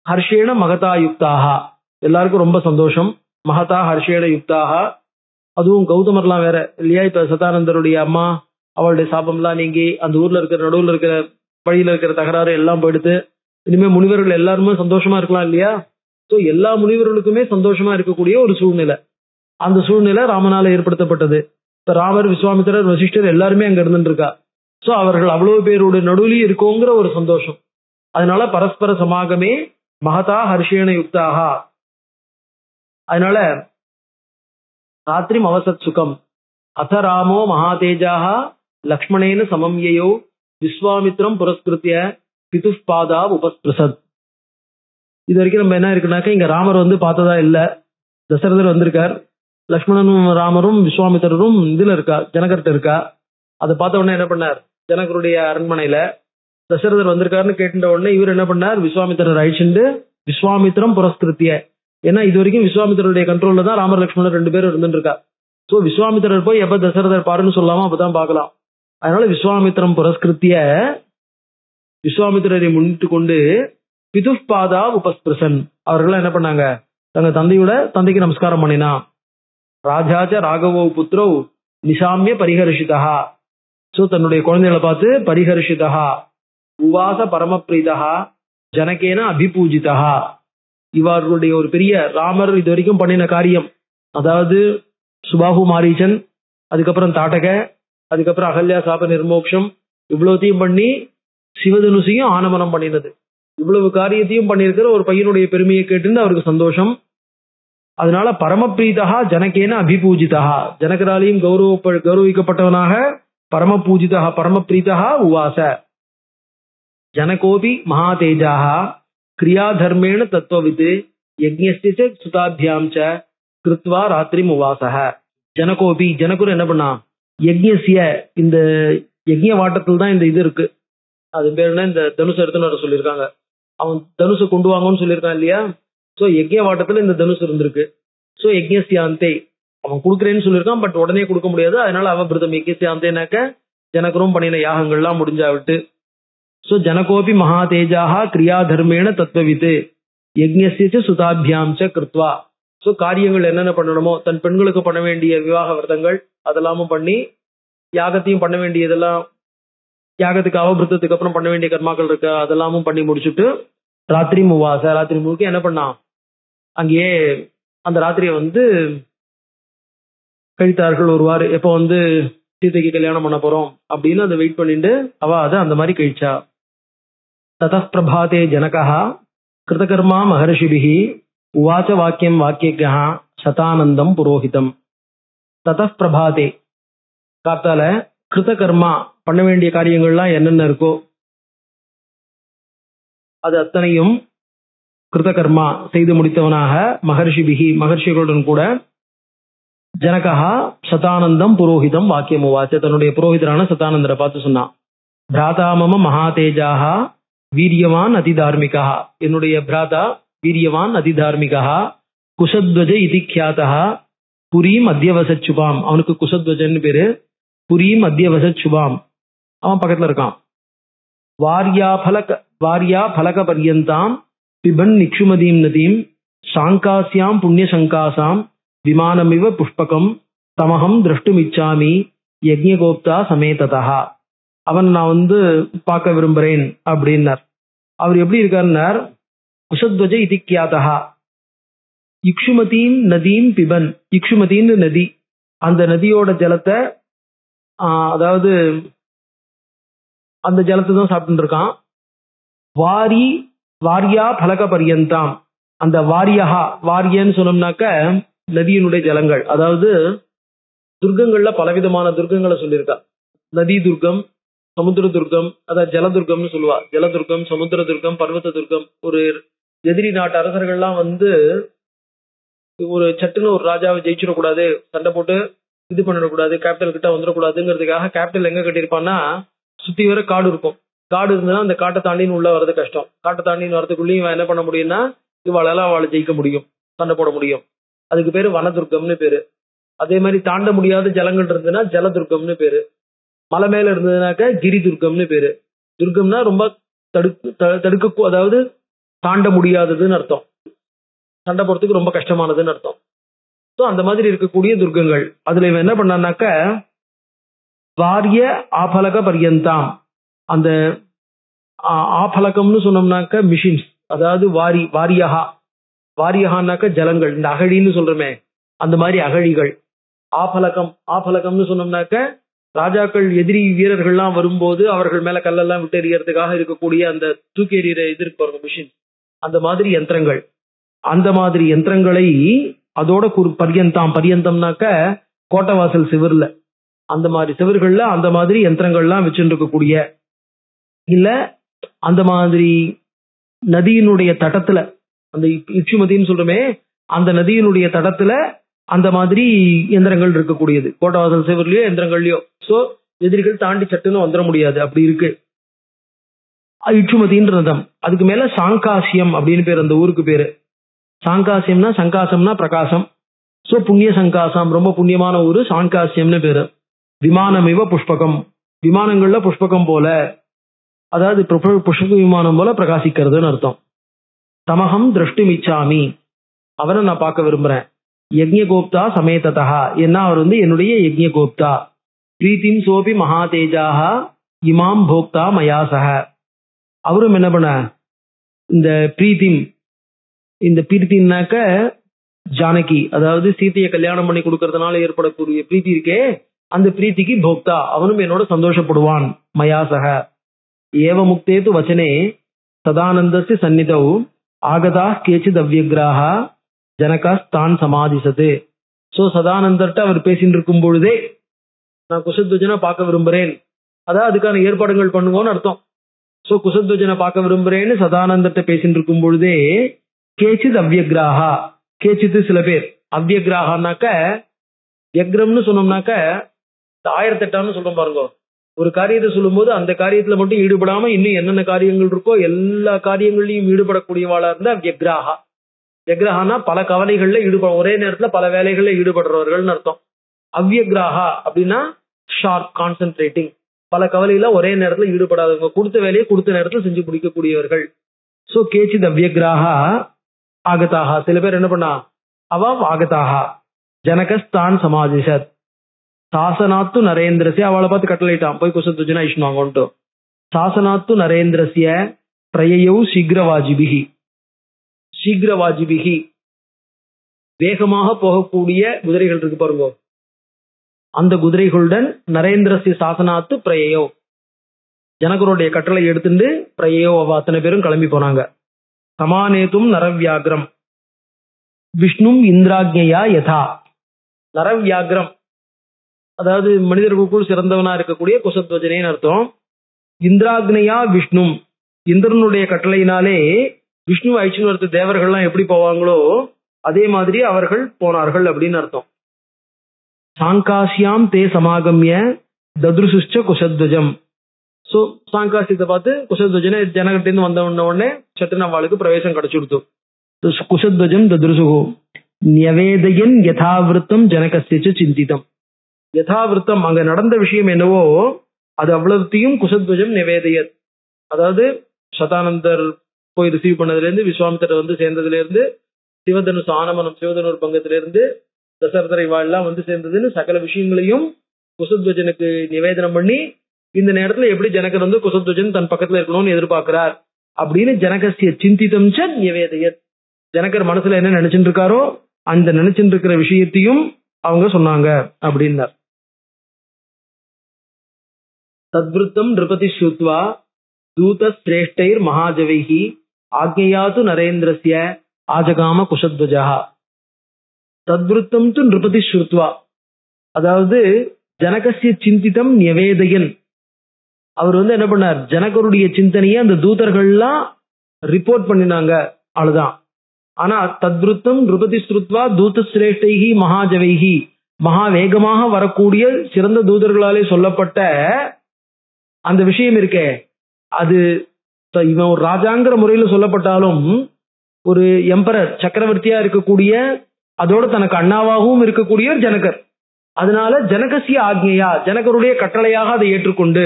B: ஹர்ஷேண மகதா யுக்தாக, எல்லாருக்கும் ரொம்ப சந்தோஷம். மகதா ஹர்ஷேண யுக்தாக, அதுவும் கௌதமர்லாம் வேற இல்லையா, இப்ப சதானந்தருடைய அம்மா அவளுடைய சாபம்லாம் நீங்கி அந்த ஊர்ல இருக்கிற நடுவுல இருக்கிற வழியில இருக்கிற தகராறு எல்லாம் போயிடுத்து, இனிமே முனிவர்கள் எல்லாருமே சந்தோஷமா இருக்கலாம் இல்லையா. ஸோ எல்லா முனிவர்களுக்குமே சந்தோஷமா இருக்கக்கூடிய ஒரு சூழ்நிலை, அந்த சூழ்நிலை ராமனால ஏற்படுத்தப்பட்டது. இப்ப ராமர், விஸ்வாமித்திரர், வசிஷ்டர் எல்லாருமே அங்க இருந்துட்டு இருக்கா. ஸோ அவர்கள் அவ்வளவு பேருடைய நடுவுலயும் இருக்கோங்கிற ஒரு சந்தோஷம். அதனால பரஸ்பர சமாகமே மகதா ஹர்ஷேண யுக்தாக. அதனால ராத்திரிம் அவசத் சுகம் அத ராமோ மகாதேஜாக லக்ஷ்மணேன சமம்யயோ விஸ்வாமித்ரம் புரஸ்கிருத்திய பிதுஷ்பாதா உபஸ்பிரசத். இது வரைக்கும் நம்ம என்ன இருக்குனாக்கா, இங்க ராமர் பார்த்ததா இல்ல, தசரதர் வந்திருக்கார், லக்ஷ்மணனும் ராமரும் விஸ்வாமித்திரரும் இதுல இருக்கா, ஜனகர்ட்ட இருக்கா. அதை பார்த்த உடனே என்ன பண்ணார், ஜனகருடைய அரண்மனையில தசரதர் வந்திருக்காருன்னு கேட்ட உடனே இவர் என்ன பண்ணார், விஸ்வாமித்திரர் அழிச்சுண்டு விஸ்வாமித்திரம் புரஸ்கிருத்திய, ஏன்னா இது வரைக்கும் விஸ்வாமித்திரருடைய கண்ட்ரோல்ல தான் ராமர் லக்ஷ்மணர் 2 பேரும் இருந்துட்டு இருக்கா. சோ விஸ்வாமித்திரர் போய் எப்ப தசரதர் பாருன்னு சொல்லாம அப்பதான் பார்க்கலாம். அதனால விஸ்வாமித்திரம் புரஸ்கிருத்திய, விஸ்வாமித்திரரை முன்னிட்டு கொண்டு பிதுஷ்பாதா உபஸ்பிரசன், அவர்கள் என்ன பண்ணாங்க, தங்க தந்தைக்கு நமஸ்காரம் பண்ணினா. ராஜாச்ச ராகவோ புத்ரோ நிசாமிய பரிஹர்ஷிதா, சோ தன்னுடைய குழந்தைகளை பார்த்து பரிஹர்ஷிதா உவாச பரமப்ரீதா ஜனகேன அபிபூஜிதா. இவர்களுடைய ஒரு பெரிய ராமர் இது வரைக்கும் பண்ணின காரியம், அதாவது சுபாஹு மாரீச்சன், அதுக்கப்புறம் தாட்டக, அதுக்கப்புறம் அகல்யா சாப நிர்மோக்ஷம், இவ்வளவுத்தையும் பண்ணி சிவதனுசையும் ஆனமனம் பண்ணினது, இவ்வளவு காரியத்தையும் பண்ணியிருக்கிற ஒரு பையனுடைய பெருமையை கேட்டு அவருக்கு சந்தோஷம். அதனால பரமப்ரீதா ஜனகேன அபிபூஜிதா, ஜனகராலையும் கௌரவிக்கப்பட்டவனாக பரமபூஜிதா பரமப்ரீதா உவாச. ஜனகோபி மகாதேஜாக கிரியாதர்மேண தத்துவவித் யஜ்ஞஸ்ய சுதாபியாம் ச கிருத்வா ராத்திரிம் உவாசஹ. ஜனகோபி, ஜனகுரு என்ன பண்ணா, யஜ்ஞஸ்ய, இந்த யஜ்ஞ வாட்டத்தில் தான் இந்த இது இருக்கு, அது பேர் என்ன, இந்த தனுசு எடுத்துன்னு வர சொல்லியிருக்காங்க, அவன் தனுசு கொண்டு வாங்கன்னு சொல்லியிருக்கான் இல்லையா. சோ யஜ்ஞ வாட்டத்துல இந்த தனுசு இருந்திருக்கு. சோ யஜ்ஞஸ்யாந்தே, அவன் கொடுக்குறேன்னு சொல்லியிருக்கான், பட் உடனே கொடுக்க முடியாது, அதனால அவபிரதம் யஜ்ஞஸ்யாந்தேனாக்க ஜனகரும் பண்ணின யாகங்கள்லாம் முடிஞ்சா விட்டு. சோ ஜனகோபி மகாதேஜாக கிரியாதர்மேண தத்துவவித் யஜ்ஞஸ்ய சுதாபியாம் ச கிருத்வா. சோ காரியங்கள் என்னென்ன பண்ணணுமோ, தன் பெண்களுக்கு பண்ண வேண்டிய விவாக விரதங்கள் அதெல்லாமும் பண்ணி, யாகத்தையும் பண்ண வேண்டியதெல்லாம், யாகத்துக்கு அவபிரதத்துக்கு அப்புறம் பண்ண வேண்டிய கர்மாக்கள் இருக்கு, அதெல்லாமும் பண்ணி முடிச்சுட்டு ராத்திரி முவாச, ராத்திரி முழுக்க என்ன பண்ணான், அங்கேயே அந்த ராத்திரியை கழித்தார்கள். ஒருவாறு எப்போ சீதைக்கு கல்யாணம் பண்ண போறோம் அப்படின்னு அதை வெயிட் பண்ணிட்டு அவ அதை அந்த மாதிரி கழிச்சா. ததः பிரபாதே ஜனகः கிருதகர்மா மகர்ஷிபிஹி உவாச்ச வாக்கியம் வாக்கியஜ்ஞः சதானந்தம் புரோஹிதம். ததः பிரபாதே, காத்தால கிருதகர்மா பண்ண வேண்டிய காரியங்கள்லாம் என்னென்ன இருக்கோ அது அத்தனையும் கிருதகர்மா செய்து முடித்தவனாக மகர்ஷிபிஹி மகர்ஷிகளுடன் கூட ஜனகா சதானந்தம் புரோஹிதம் வாக்கியம் உவாச்ச, தன்னுடைய புரோஹிதரான சதானந்தரை பார்த்து சொன்னான். பிராதாமம மகாதேஜாக வீரியவான் அதிதார்மிகா, என்னுடைய பிராதா வீரியவான் அதிதார்மிகா குஷத்வஜ இதி க்யாதா புரீம் அத்தியவசத் சுபாம். அவனுக்கு குஷத்வஜன்னு பேரு, புரீம் அத்தியவசத் சுபாம். அவன் பக்கத்துல இருக்கான். வாரியா பலக பர்யந்தாம் பிபன் நிக்ஷுமதீம் நதீம் சாங்காஸ்யாம் புண்ணிய சங்காசாம் விமானமிவ புஷ்பகம் தமகம் திரஷ்டுமிச்சாமி யஜ்ஞகோப்தா சமேததா. அவன் நான் பார்க்க விரும்புறேன் அப்படின்னார். அவர் எப்படி இருக்காருன்னார், குஷத்வஜ இதி கியாதஹ. இக்ஷுமதீம் நதீம் பிபன். இக்ஷுமதின்னு நதி, அந்த நதியோட ஜலத்தை அதாவது அந்த ஜலத்தை தான் சாப்பிட்டு இருக்கான். வாரி வாரியா பலக பரியந்தாம். அந்த வாரியஹா, வாரியன்னு சொன்னோம்னாக்க நதியினுடைய ஜலங்கள், அதாவது துர்க்கங்கள்ல பலவிதமான துர்க்கங்களை சொல்லியிருக்கா. நதி துர்க்கம், சமுத்திர துர்க்கம், அதாவது ஜலதுர்க்கம்னு சொல்லுவா. ஜலதுர்க்கம், சமுத்திர துர்க்கம், பர்வத துர்க்கம். ஒரு எதிரி நாட்டு அரசர்கள்லாம் ஒரு சட்டுன்னு ஒரு ராஜாவை ஜெயிச்சிடக்கூடாது, சண்டை போட்டு இது பண்ணிடக்கூடாது, கேபிட்டல் கிட்ட வந்துடக்கூடாதுங்கிறதுக்காக கேபிட்டல் எங்க கட்டியிருப்பான்னா சுத்தி வர காடு இருக்கும். காடு இருந்ததுன்னா அந்த காட்டை தாண்டின்னு உள்ள வர்றது கஷ்டம். காட்டை தாண்டின்னு வரதுக்குள்ளேயும் இவன் என்ன பண்ண முடியும்னா இவாளெல்லாம் அவளை ஜெயிக்க முடியும், சண்டை போட முடியும். அதுக்கு பேரு வனதுர்க்கம்னு பேரு. அதே மாதிரி தாண்ட முடியாத ஜலங்கள் இருந்ததுன்னா ஜலதுர்க்கம்னு பேரு. மலை மேல இருந்ததுனாக்க கிரி துர்க்கம்னு பேரு. துர்க்கம்னா ரொம்ப தடுக்க, அதாவது தாண்ட முடியாததுன்னு அர்த்தம், சண்டை போறதுக்கு ரொம்ப கஷ்டமானதுன்னு அர்த்தம். ஸோ அந்த மாதிரி இருக்கக்கூடிய துர்க்கங்கள். அதுல இவன் என்ன பண்ணான்னாக்க வாரிய ஆபலக பரியந்தாம். அந்த ஆபலகம்னு சொன்னோம்னாக்க மிஷின்ஸ், அதாவது வாரியஹா. வாரியஹான்னாக்க ஜலங்கள், இந்த அகழின்னு சொல்றமே அந்த மாதிரி அகழிகள். ஆபலகம்னு சொன்னோம்னாக்க ராஜாக்கள் எதிரி வீரர்கள்லாம் வரும்போது அவர்கள் மேல கல்லெல்லாம் விட்டு எறியறதுக்காக இருக்கக்கூடிய அந்த தூக்கி எறிகிற இது இருக்கு மிஷின், அந்த மாதிரி யந்திரங்கள். அந்த மாதிரி யந்திரங்களை அதோட பரியந்தம்னாக்க கோட்டவாசல் சிவர்ல, அந்த மாதிரி சிவர்கள்ல அந்த மாதிரி யந்திரங்கள்லாம் வச்சுட்டு இருக்கக்கூடிய, இல்ல அந்த மாதிரி நதியினுடைய தடத்துல, அந்த இக்ஷுமதின்னு சொல்றமே அந்த நதியினுடைய தடத்துல அந்த மாதிரி எந்திரங்கள் இருக்கக்கூடியது. கோட்டவாசல் சிவர்லயோ எந்திரங்கள்லயோ. சோ எதிரிகள் தாண்டி சட்டுன்னு வந்துட முடியாது, அப்படி இருக்கு இக்ஷுமதின்ற ரதம். அதுக்கு மேல சாங்காசியம் அப்படின்னு பேர் அந்த ஊருக்கு பேரு. சாங்காசியம்னா சங்காசம்னா பிரகாசம். சோ புண்ணிய சங்காசம், ரொம்ப புண்ணியமான ஊரு சாங்காசியம்னு பேரு. விமானம் இவ புஷ்பகம், விமானங்கள்ல புஷ்பகம் போல, அதாவது புஷ்ப விமானம் போல பிரகாசிக்கிறதுன்னு அர்த்தம். தமகம் திரஷ்டும் இச்சாமி, அவரை நான் பார்க்க விரும்புறேன். யஜ்ஞகோப்தா சமேததா, என்ன அவர் என்னுடைய யஜ்ஞகோப்தா. பிரீத்திம் சோபி மகாதேஜாக இமாம் போக்தா மயாசக. அவரும் என்ன பண்ண இந்த பிரீத்திம், இந்த பிரீத்தின்னாக்க ஜானகி, அதாவது சீதையை கல்யாணம் பண்ணி கொடுக்கறதுனால ஏற்படக்கூடிய பிரீத்தி இருக்கே, அந்த பிரீத்திக்கு போக்தா, அவனும் என்னோட சந்தோஷப்படுவான். மயாசக ஏவ முக்தேது வச்சனே சதானந்தஸ்ய சந்நிதௌ ஆகதா கேச்சித் அவ்யக்ராஹ ஜனகாஸ்தான் சமாதிசது. சோ சதானந்தர்ட்ட அவர் பேசிட்டு இருக்கும் பொழுதே நான் குஷத்வஜனை பார்க்க விரும்புறேன், அதான் அதுக்கான ஏற்பாடுகள் பண்ணுவோன்னு அர்த்தம். சோ குஷத்வஜனை பார்க்க விரும்புறேன்னு சதானந்தர்ட்ட பேசிட்டு இருக்கும் பொழுதே கேச்சித் அவ்யக்ராஹா, கேச்சித்து சில பேர், அவ்யக்ராஹான்னாக்க வியக்ரம்னு சொன்னோம்னாக்க 1008 சொல்றோம் பாருங்க. ஒரு காரியத்தை சொல்லும் போது அந்த காரியத்துல மட்டும் ஈடுபடாம இன்னும் என்னென்ன காரியங்கள் இருக்கோ எல்லா காரியங்களையும் ஈடுபடக்கூடியவாளா இருந்தா வியக்ராஹா. வியக்ரஹானா பல கவலைகள்ல ஒரே நேரத்துல பல வேலைகள்ல ஈடுபடுறவர்கள்னு அர்த்தம். அவ்யக்ராஹா அப்படின்னா ஷார்ப் கான்சென்ட்ரேட்டிங், பல கவலையில ஒரே நேரத்துல ஈடுபடாதவங்க, கொடுத்த வேலையை கொடுத்த நேரத்துல செஞ்சு முடிக்கக்கூடியவர்கள். சோ கேச்சித் அவ்யக்ராஹா ஆகதாகா, சில பேர் என்ன பண்ணா அவ ஆகதாகா ஜனகஸ்தான் சமாதிசத் சாசனாத்து நரேந்திரசிய, அவளை பார்த்து கட்டளையிட்டான் போய் குஷத்வஜனை ஐஷ்ணு வாங்கன்ட்டு. சாசனாத்து நரேந்திரசிய பிரயயௌ சீக்கிரவாஜிபிகி, சீக்கிரவாஜிபிகி வேகமாக போகக்கூடிய குதிரைகள் இருக்கு பாருங்க, அந்த குதிரைகளுடன் நரேந்திரசிய சாசனாத்து பிரயயோ, ஜனகருடைய கட்டளை எடுத்துட்டு பிரயயோ அவ அத்தனை பேரும் கிளம்பி போனாங்க. சமானேதும் நரவியாகிரம் விஷ்ணும் இந்திராஜ்யா யதா. நரவியாகிரம் அதாவது மனிதர்களுக்குள் சிறந்தவனா இருக்கக்கூடிய குஷத்வஜனேன்னு அர்த்தம். இந்திராக்னையா விஷ்ணு, இந்திரனுடைய கட்டளையினாலே விஷ்ணு ஐச்சுன்னு தேவர்கள்லாம் எப்படி போவாங்களோ அதே மாதிரி அவர்கள் போனார்கள் அப்படின்னு அர்த்தம். சாங்காசியாம் தே சமாகமிய தத்ருசுச்ச குஷத்வஜம். சோ சாங்காசியத்தை பார்த்து குஷத்வஜனை ஜனகத்திலிருந்து வந்த உடனே சட்டுன்னு அவளுக்கு பிரவேசம் கிடைச்சுடுத்து. குஷத்வஜம் தத்ருசுகு நியவேதயன் யதாவிருத்தம் ஜனகஸ்ய சிந்திதம். யதாவிருத்தம் அங்க நடந்த விஷயம் என்னவோ அது அவ்வளவுத்தையும் குஷத்வஜம் நிவேதையர், அதாவது சதானந்தர் போய் ரிசீவ் பண்ணதுல இருந்து, விஸ்வாமித்தர் சேர்ந்ததுல இருந்து, சிவதனுஷ் ஆனமனம் சிவதனுர் பங்கத்துல இருந்து தசரதரை வாழலாம் சேர்ந்ததுன்னு சகல விஷயங்களையும் குஷத்வஜனுக்கு நிவேதனம் பண்ணி இந்த நேரத்துல எப்படி ஜனகர் குஷத்வஜன் தன் பக்கத்துல இருக்கணும்னு எதிர்பார்க்கிறார் அப்படின்னு ஜனகசிய சிந்திதம் ச நிவேதயத். ஜனகர் மனசுல என்ன நினைச்சுட்டு இருக்காரோ அந்த நினைச்சுட்டு இருக்கிற விஷயத்தையும் அவங்க சொன்னாங்க அப்படின்னார். தத்விருத்தம் நிருபதி ஸ்ருத்வா தூத சிரேஷ்டைர் மகாஜவைஹி ஆக்ஞயாது நரேந்திரஸ்ய ஆஜகாம குஷத்வஜா. தத்விருத்தம் து நிருபதி ஸ்ருத்வா, அதாவது ஜனகசிய சிந்திதம் நிவேதயன், அவர் என்ன பண்ணார், ஜனகருடைய சிந்தனையை அந்த தூதர்கள்லாம் ரிப்போர்ட் பண்ணினாங்க, அவ்வளவுதான். ஆனா தத்விருத்தம் நிருபதி ஸ்ருத்வா தூத சிரேஷ்டைஹி மகாஜவைஹி, மகா வேகமாக வரக்கூடிய சிறந்த தூதர்களாலே சொல்லப்பட்ட அந்த விஷயம் இருக்கே, அது இவன் ஒரு ராஜாங்கிற முறையில சொல்லப்பட்டாலும் ஒரு எம்பரர் சக்கரவர்த்தியா இருக்கக்கூடிய, அதோட தனக்கு அண்ணாவாகவும் இருக்கக்கூடிய ஜனகர், அதனால ஜனகசிய ஆக்ஞையா ஜனகருடைய கட்டளையாக அதை ஏற்றுக்கொண்டு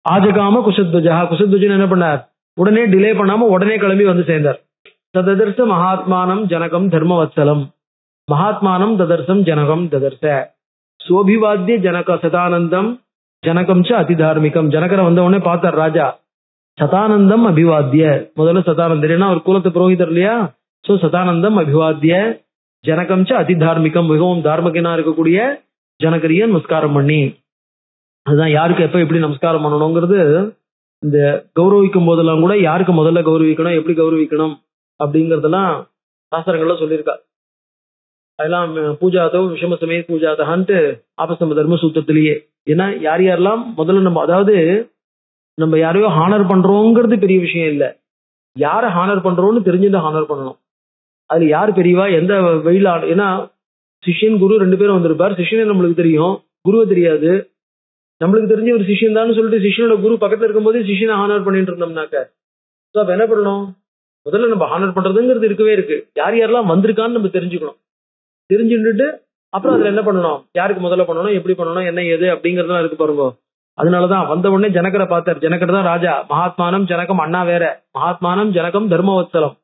B: ஆஜகாம குஷத்வஜா, குஷத்வஜன் என்ன பண்ணார், உடனே டிலே பண்ணாம உடனே கிளம்பி வந்து சேர்ந்தார். ததர்ச மகாத்மானம் ஜனகம் தர்மவத்சலம், மகாத்மானம் ததர்சம் ஜனகம் ததர்ச சோபிவாத்திய ஜனக சதானந்தம் ஜனகம் ச அதிதார்மிகம். ஜனகரை வந்த உடனே பார்த்தார் ராஜா, சதானந்தம் அபிவாத்திய, முதல்ல சதானந்தர், ஏன்னா அவர் குலத்து புரோகிதர் இல்லையா, சோ சதானந்தம் அபிவாத்திய ஜனகம் ச அதிதார்மிகம், மிகவும் தார்மகனா இருக்கக்கூடிய ஜனகரிய நமஸ்காரம் பண்ணி. அதுதான் யாருக்கு எப்ப எப்படி நமஸ்காரம் பண்ணணுங்கிறது, இந்த கௌரவிக்கும் போதெல்லாம் கூட யாருக்கு முதல்ல கௌரவிக்கணும், எப்படி கௌரவிக்கணும் அப்படிங்கறதெல்லாம் சாஸ்திரங்கள்ல சொல்லியிருக்கா. அதெல்லாம் பூஜாதோ விஷம சமய பூஜாதான்ட்டு ஆபஸ்தம்ப தர்ம சூத்திரத்திலேயே. ஏன்னா யார் யாரெல்லாம் முதல்ல நம்ம, அதாவது நம்ம யாரையோ ஹானர் பண்றோங்கிறது பெரிய விஷயம் இல்ல, யாரை ஹானர் பண்றோம்னு தெரிஞ்சுட்டு ஹானர் பண்ணணும். அதுல யார் பெரியவா எந்த வெயில, ஏன்னா சிஷ்யன் குரு ரெண்டு பேரும் வந்திருப்பார், சிஷ்யனே நம்மளுக்கு தெரியும், குருவை தெரியாது. நம்மளுக்கு தெரிஞ்ச ஒரு சிஷ்யன் தான் சொல்லிட்டு சிஷ்யனோட குரு பக்கத்துல இருக்கும்போது சிஷ்யனை ஹானர் பண்ணிட்டு இருந்தோம்னாக்க அப்ப என்ன பண்ணணும், முதல்ல நம்ம ஹானர் பண்றதுங்கிறது இருக்கவே இருக்கு. யார் யாரெல்லாம் வந்திருக்கான்னு நம்ம தெரிஞ்சுக்கணும், தெரிஞ்சுட்டு அப்புறம் அதுல என்ன பண்ணணும், யாருக்கு முதல்ல பண்ணணும், எப்படி பண்ணணும், என்ன ஏது அப்படிங்கறதுலாம் இருக்கு பாருங்க. அதனாலதான் வந்த உடனே ஜனகரை பார்த்தார். ஜனகர் தான் ராஜா. மகாத்மானம் ஜனகம் அண்ணா வேற, மகாத்மானம் ஜனகம் தர்மவத்சலம்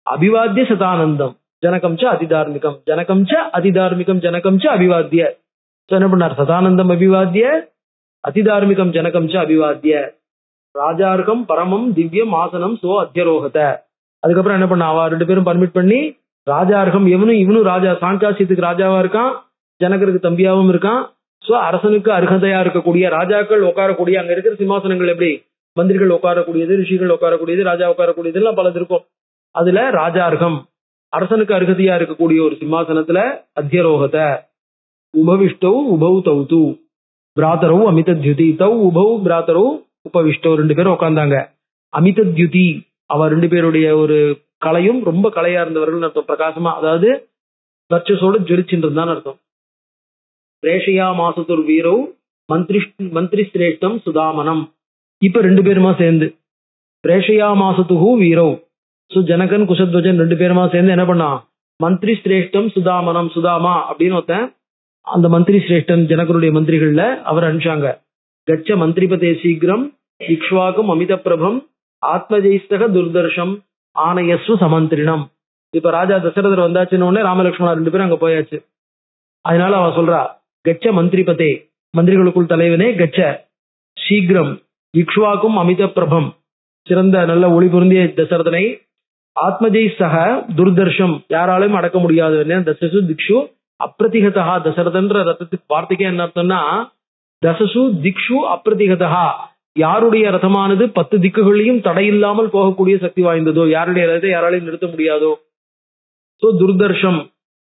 B: அபிவாத்திய சதானந்தம் ஜனகம் ச அதிதார்மிகம், ஜனகம் ச அதிதார்மிகம் ஜனகம் ச அபிவாத்திய. என்ன பண்ணார், சதானந்தம் அபிவாத்திய அதிதார்மிகம் ஜனகம் ச அபிவாத்திய ராஜார்கம் பரமம் திவ்யம் ஆசனம் சோ அத்தியரோகத. அதுக்கப்புறம் என்ன பண்ண, அவ ரெண்டு பேரும் பர்மிட் பண்ணி ராஜார்கம், இவனும் ராஜா, சாங்காசியத்துக்கு ராஜாவா இருக்கான், ஜனகருக்கு தம்பியாவும் இருக்கான். சோ அரசனுக்கு அர்ஹதையா இருக்கக்கூடிய ராஜாக்கள் உட்காரக்கூடிய, அங்க இருக்கிற சிம்மாசனங்கள் எப்படி மந்திரிகள் உட்காரக்கூடியது, ரிஷிகள் உட்காரக்கூடியது, ராஜா உட்காரக்கூடியது எல்லாம் பலது இருக்கும். அதுல ராஜார்கம் அரசனுக்கு அருகதையா இருக்கக்கூடிய ஒரு சிம்மாசனத்துல அத்தியரோகத உபவிஷ்டௌ உபௌ தௌது பிராதரவு அமிதத்யுதி தௌ உபௌ பிராதரவு உபவிஷ்டோ, ரெண்டு பேரும் உட்கார்ந்தாங்க. அமிதத்யுதி அவர் ரெண்டு பேருடைய ஒரு கலையும் ரொம்ப கலையா இருந்தவர்கள் அர்த்தம், பிரகாசமா, அதாவது வர்ச்சஸோட ஜொலிச்சுன்றது அர்த்தம். பிரேஷயா மாசத்துர் வீரவ் மந்திரி சிரேஷ்டம் சுதாமனம். இப்ப ரெண்டு பேருமா சேர்ந்து பிரேஷயா மாசத்துஹு வீரவ், சோ ஜனகன் குஷத்வஜன் ரெண்டு பேருமா சேர்ந்து என்ன பண்ணா, மந்திரி சிரேஷ்டம் சுதாமனம், சுதாமா அப்படின்னு ஒருத்தன், அந்த மந்திரி சிரேஷ்டன் ஜனகருடைய மந்திரிகள்ல அவர் அனுப்பிச்சாங்க. கச்ச மந்திரிபதே சீக்கிரம் இக்ஷ்வாகும் அமித பிரபம் ஆத்மஜெய்ஸ்தக துர்தர்ஷம் ஆனயஸ்வ சமந்திரினம். இப்ப ராஜா தசரதர் வந்தாச்சுன்னு உடனே ராமலட்சுமணா ரெண்டு பேரும் அங்க போயாச்சு. அதனால அவ சொல்றா, கச்ச மந்திரிபதே, மந்திரிகளுக்குள் தலைவனே, கச்ச சீக்கிரம் இக்ஷ்வாகும் அமித பிரபம், சிறந்த நல்ல ஒளி பொருந்திய தசரதனை, ஆத்மஜெய் சக துர்தர்ஷம், யாராலையும் அடக்க முடியாது, தசசு திக்ஷு அப்பிரதிகதா, தசரதன்ற ரத்தத்துக்கு வார்த்தைக்கே என்ன அர்த்தம்னா தசசு திக்ஷு அப்பிரதிகதா, யாருடைய ரதமானது 10 திக்குகளையும் தடையில்லாமல் போகக்கூடிய சக்தி வாய்ந்ததோ, யாருடைய ரதத்தை யாராலையும் நிறுத்த முடியாதோ. சோ துர்தர்ஷம்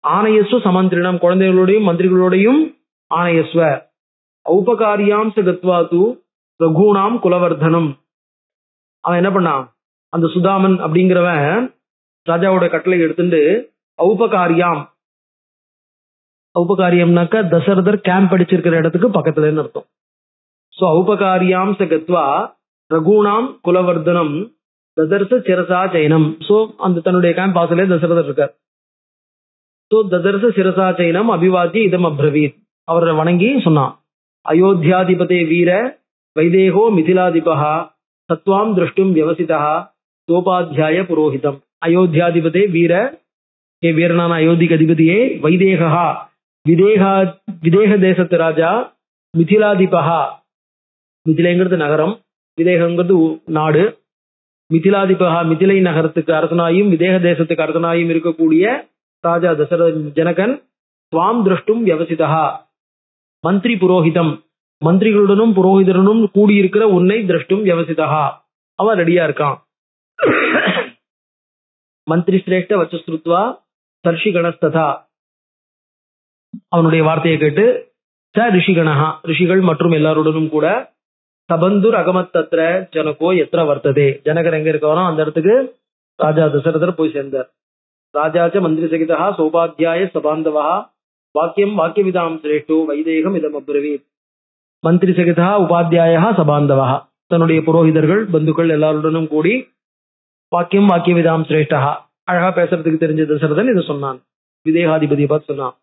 B: ஆனயஸ்வ சமந்திரினம், குழந்தைகளோடையும் மந்திரிகளோடையும் ஆனயஸ்வ ஔபகாரியாம் சகத்வாது ரகுணாம் குலவர்தனம். அவன் என்ன பண்ணான், அந்த சுதாமன் அப்படிங்கிறவன் ராஜாவோட கட்டளை எடுத்துட்டு ஔபகாரியாம், ஔபகாரியம்னாக்க தசரதர் கேம்ப் அடிச்சிருக்கிற இடத்துக்கு பக்கத்துலன்னு அர்த்தம். சோ ஔபகாரியாம் சகத்வா ரகுணாம் குலவர்தனம் ததர்ச சிரசா சைனம். சோ அந்த தன்னுடைய கேம்ப் வாசலே தசரதர் இருக்கார். சோ ததர்ச சிரசா சைனம் அபிவாத்திய இதம் அப்ரவீத், அவரை வணங்கி சொன்னான், அயோத்தியாதிபதே வீர வைதேகோ மிதிலாதிபா சத்வாம் திருஷ்டும் வியவசிதா சோபாத்தியாய புரோஹிதம். அயோத்தியாதிபதே வீர, ஏ வீரனான அயோத்திக்கு அதிபதியே, வைதேகா விதேக தேசத்து ராஜா, மிதிலாதிபா, மிதிலைங்கிறது நகரம், விதேகங்கிறது நாடு, மிதிலாதிபகா மிதிலை நகரத்துக்கு அரசனாயும் விதேக தேசத்துக்கு அரசனாயும் இருக்கக்கூடிய ராஜா ஜனகன் துவாம் திரஷ்டும் வியவசிதா மந்திரி புரோஹிதம் மந்திரிகளுடனும் புரோஹிதருடனும் கூடியிருக்கிற உன்னை திரஷ்டும் வியவசிதா அவன் ரெடியா இருக்கான். மந்திரி சிரேஷ்ட வச்சஸ்ருத்வா சர்ஷி கணஸ்ததா அவனுடைய வார்த்தையை கேட்டு ச ரிஷிகணஹா ரிஷிகள் மற்றும் எல்லாருடனும் கூட சபந்துர் அகமத் தத்ர ஜனகோ எத்திர வர்த்ததே ஜனகர் எங்க இருக்காரோ அந்த இடத்துக்கு ராஜா தசரதர் போய் சேர்ந்தார். ராஜாச்ச மந்திரி சகிதா சௌபாத்தியாய சபாந்தவா வாக்கியம் வாக்கியவிதாம் சிரேஷ்டோ வைதேகம் இதம் அப்ரவீத். மந்திரி சகிதா உபாத்தியாயா சபாந்தவா தன்னுடைய புரோஹிதர்கள் பந்துக்கள் எல்லாருடனும் கூடி வாக்கியம் வாக்கியவிதாம் சிரேஷ்டா அழகா பேசுறதுக்கு தெரிஞ்ச தசரதன் இதை சொன்னான். விதேகாதிபதியை பார்த்து சொன்னான்.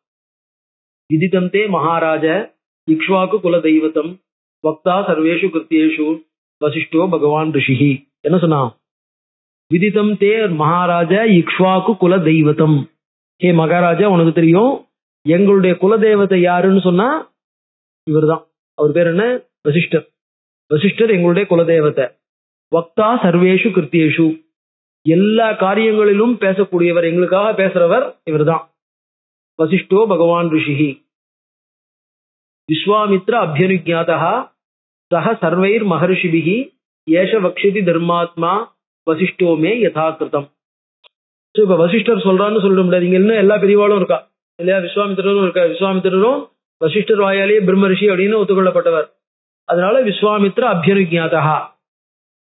B: விதிதந்தே மகாராஜ இக்ஷ்வாக்கு குல தெய்வத்தம் வக்தா சர்வேஷு கிருத்தியேஷு வசிஷ்டோ பகவான் ரிஷிஹி. என்ன சொன்னான்? விதிதம் தே மகாராஜ இக்ஷ்வாக்கு குல தெய்வத்தம். ஹே மகாராஜா உனக்கு தெரியும் எங்களுடைய குலதெய்வத்தை யாருன்னு சொன்னா இவர் தான். அவர் பேர் என்ன? வசிஷ்டர். வசிஷ்டர் எங்களுடைய குலதெய்வத்தை. வக்தா சர்வேஷு கிருத்தியேஷு எல்லா காரியங்களிலும் பேசக்கூடியவர், எங்களுக்காக பேசுறவர் இவர் தான். வசிஷ்டோ பகவான் ரிஷிஹி. விஸ்வாமித்ர அபியனுஜாதா சஹ சர்வைர் மகர்ஷிபிஹி ஏஷ வக்ஷதி தர்மாத்மா வசிஷ்டோ மே யதாகிருதம். இப்ப வசிஷ்டர் சொல்றான்னு சொல்ல முடியாது, இங்க இன்னும் எல்லா பெரியவாளும் இருக்கா இல்லையா? விஸ்வாமித்திரரும் இருக்கா. விஸ்வாமித்திரரும் வசிஷ்டர் வாயாலேயே பிரம்ம ரிஷி அப்படின்னு ஒத்துக்கொள்ளப்பட்டவர். அதனால விஸ்வாமித்ர அபியனுஜாதா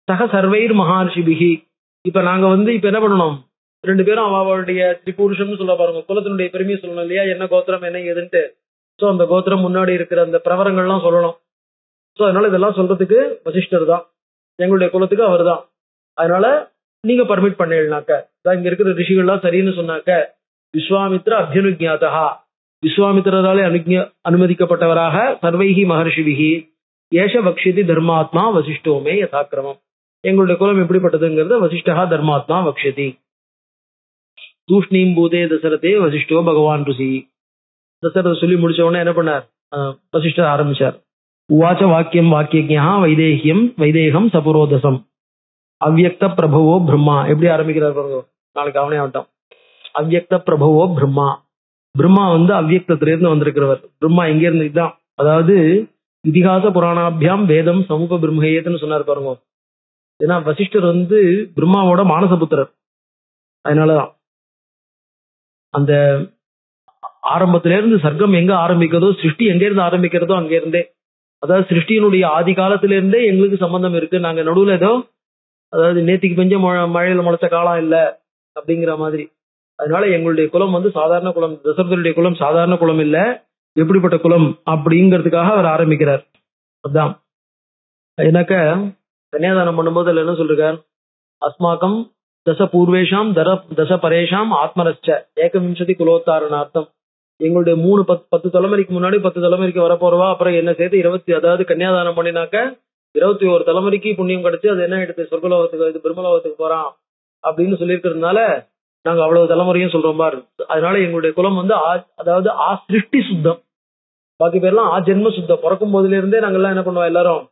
B: சஹ சர்வைர் மகர்ஷிபிஹி. இப்ப நாங்க இப்ப என்ன பண்ணணும், ரெண்டு பேரும் அவளுடைய திரிபுருஷம்னு சொல்ல பாருங்க, குலத்தினுடைய பெருமையை சொல்லணும் இல்லையா, என்ன கோத்திரம் என்ன ஏதுன்ட்டு. சோ அந்த கோத்திரம் முன்னாடி இருக்கிற அந்த பிரவரங்கள்லாம் சொல்லணும். சோ அதனால இதெல்லாம் சொல்றதுக்கு வசிஷ்டர் தான், எங்களுடைய குலத்துக்கு அவர் தான். அதனால நீங்க பர்மிட் பண்ணிடலாக்க, இங்க இருக்கிற ரிஷிகள்லாம் சரின்னு சொன்னாக்க விஸ்வாமித்ர அபியனுஜாதா விஸ்வாமித்திரராலே அனுமதிக்கப்பட்டவராக சர்வைஹி மகர்ஷிபிஹி ஏஷ வக்ஷதி தர்மாத்மா வசிஷ்டோமே யதாக்கிரமம். எங்களுடைய குலம் எப்படிப்பட்டதுங்கிறத வசிஷ்டா தர்மாத்மா வக்ஷதி. தூஷ்ணீம் பூதே தசரதே வசிஷ்டோ பகவான் ருசி. தசரத சொல்லி முடிச்ச உடனே என்ன பண்ணார்? வசிஷ்டர் ஆரம்பிச்சார். உவாச்ச வாக்கியம் வாக்கியஜா வைதேகம் சபுரோதசம் அவ்யக்த பிரபவோ பிரம்மா. எப்படி ஆரம்பிக்கிறார் பாருங்க, நாளைக்கு அவனே ஆகட்டும். அவ்யக்த பிரபவோ பிரம்மா. பிரம்மா அவ்யக்தத்திலிருந்து வந்திருக்கிறவர். பிரம்மா எங்க இருந்து இதுதான், அதாவது இதிகாச புராணாபியாம் வேதம் சமூக பிரம்மேயத்துன்னு சொன்னார் பாருங்க. ஏன்னா வசிஷ்டர் பிரம்மாவோட மானசபுத்திரர். அதனாலதான் அந்த ஆரம்பத்தில இருந்து சர்க்கம் எங்க ஆரம்பிக்கிறதோ, சிருஷ்டி எங்க இருந்து ஆரம்பிக்கிறதோ அங்க இருந்தே, அதாவது சிருஷ்டியினுடைய ஆதி காலத்தில இருந்தே எங்களுக்கு சம்பந்தம் இருக்கு. நாங்க நடுவுல ஏதோ, அதாவது நேத்திக்கு பெஞ்ச மழையில முளைச்ச காலம் இல்ல அப்படிங்கிற மாதிரி. அதனால எங்களுடைய குலம் சாதாரண குலம், தசரதனுடைய குலம் சாதாரண குலம் இல்ல, எப்படிப்பட்ட குலம் அப்படிங்கிறதுக்காக அவர் ஆரம்பிக்கிறார். அதான் எனக்கு கன்னியாதானம் பண்ணும்போது அதுல என்ன சொல்றார்? அஸ்மாக்கம் தச பூர்வேஷாம் தச பரேஷாம் ஆத்மரச்ச ஏகவிம்சதி குலோத்தாரணார்த்தம். எங்களுடைய 10 தலைமுறைக்கு முன்னாடி 10 தலைமுறைக்கு வரப்போறவா, அப்புறம் என்ன சேர்த்து 20, அதாவது கன்னியாதானம் பண்ணினாக்க 21 தலைமுறைக்கு புண்ணியம் கிடைச்சு அது என்ன எடுத்து சொர்க்கலோகத்துக்கு, இது பிரம்மலோகத்துக்கு போறான் அப்படின்னு சொல்லியிருக்கிறதுனால நாங்க அவ்வளவு தலைமுறையும் சொல்றோம் பாரு. அதனால எங்களுடைய குலம் அதாவது சிருஷ்டி சுத்தம். பாக்கி பேர்லாம் ஜென்ம சுத்தம். பிறக்கும் போதுல இருந்தே நாங்கெல்லாம் என்ன பண்ணுவோம், எல்லாரும்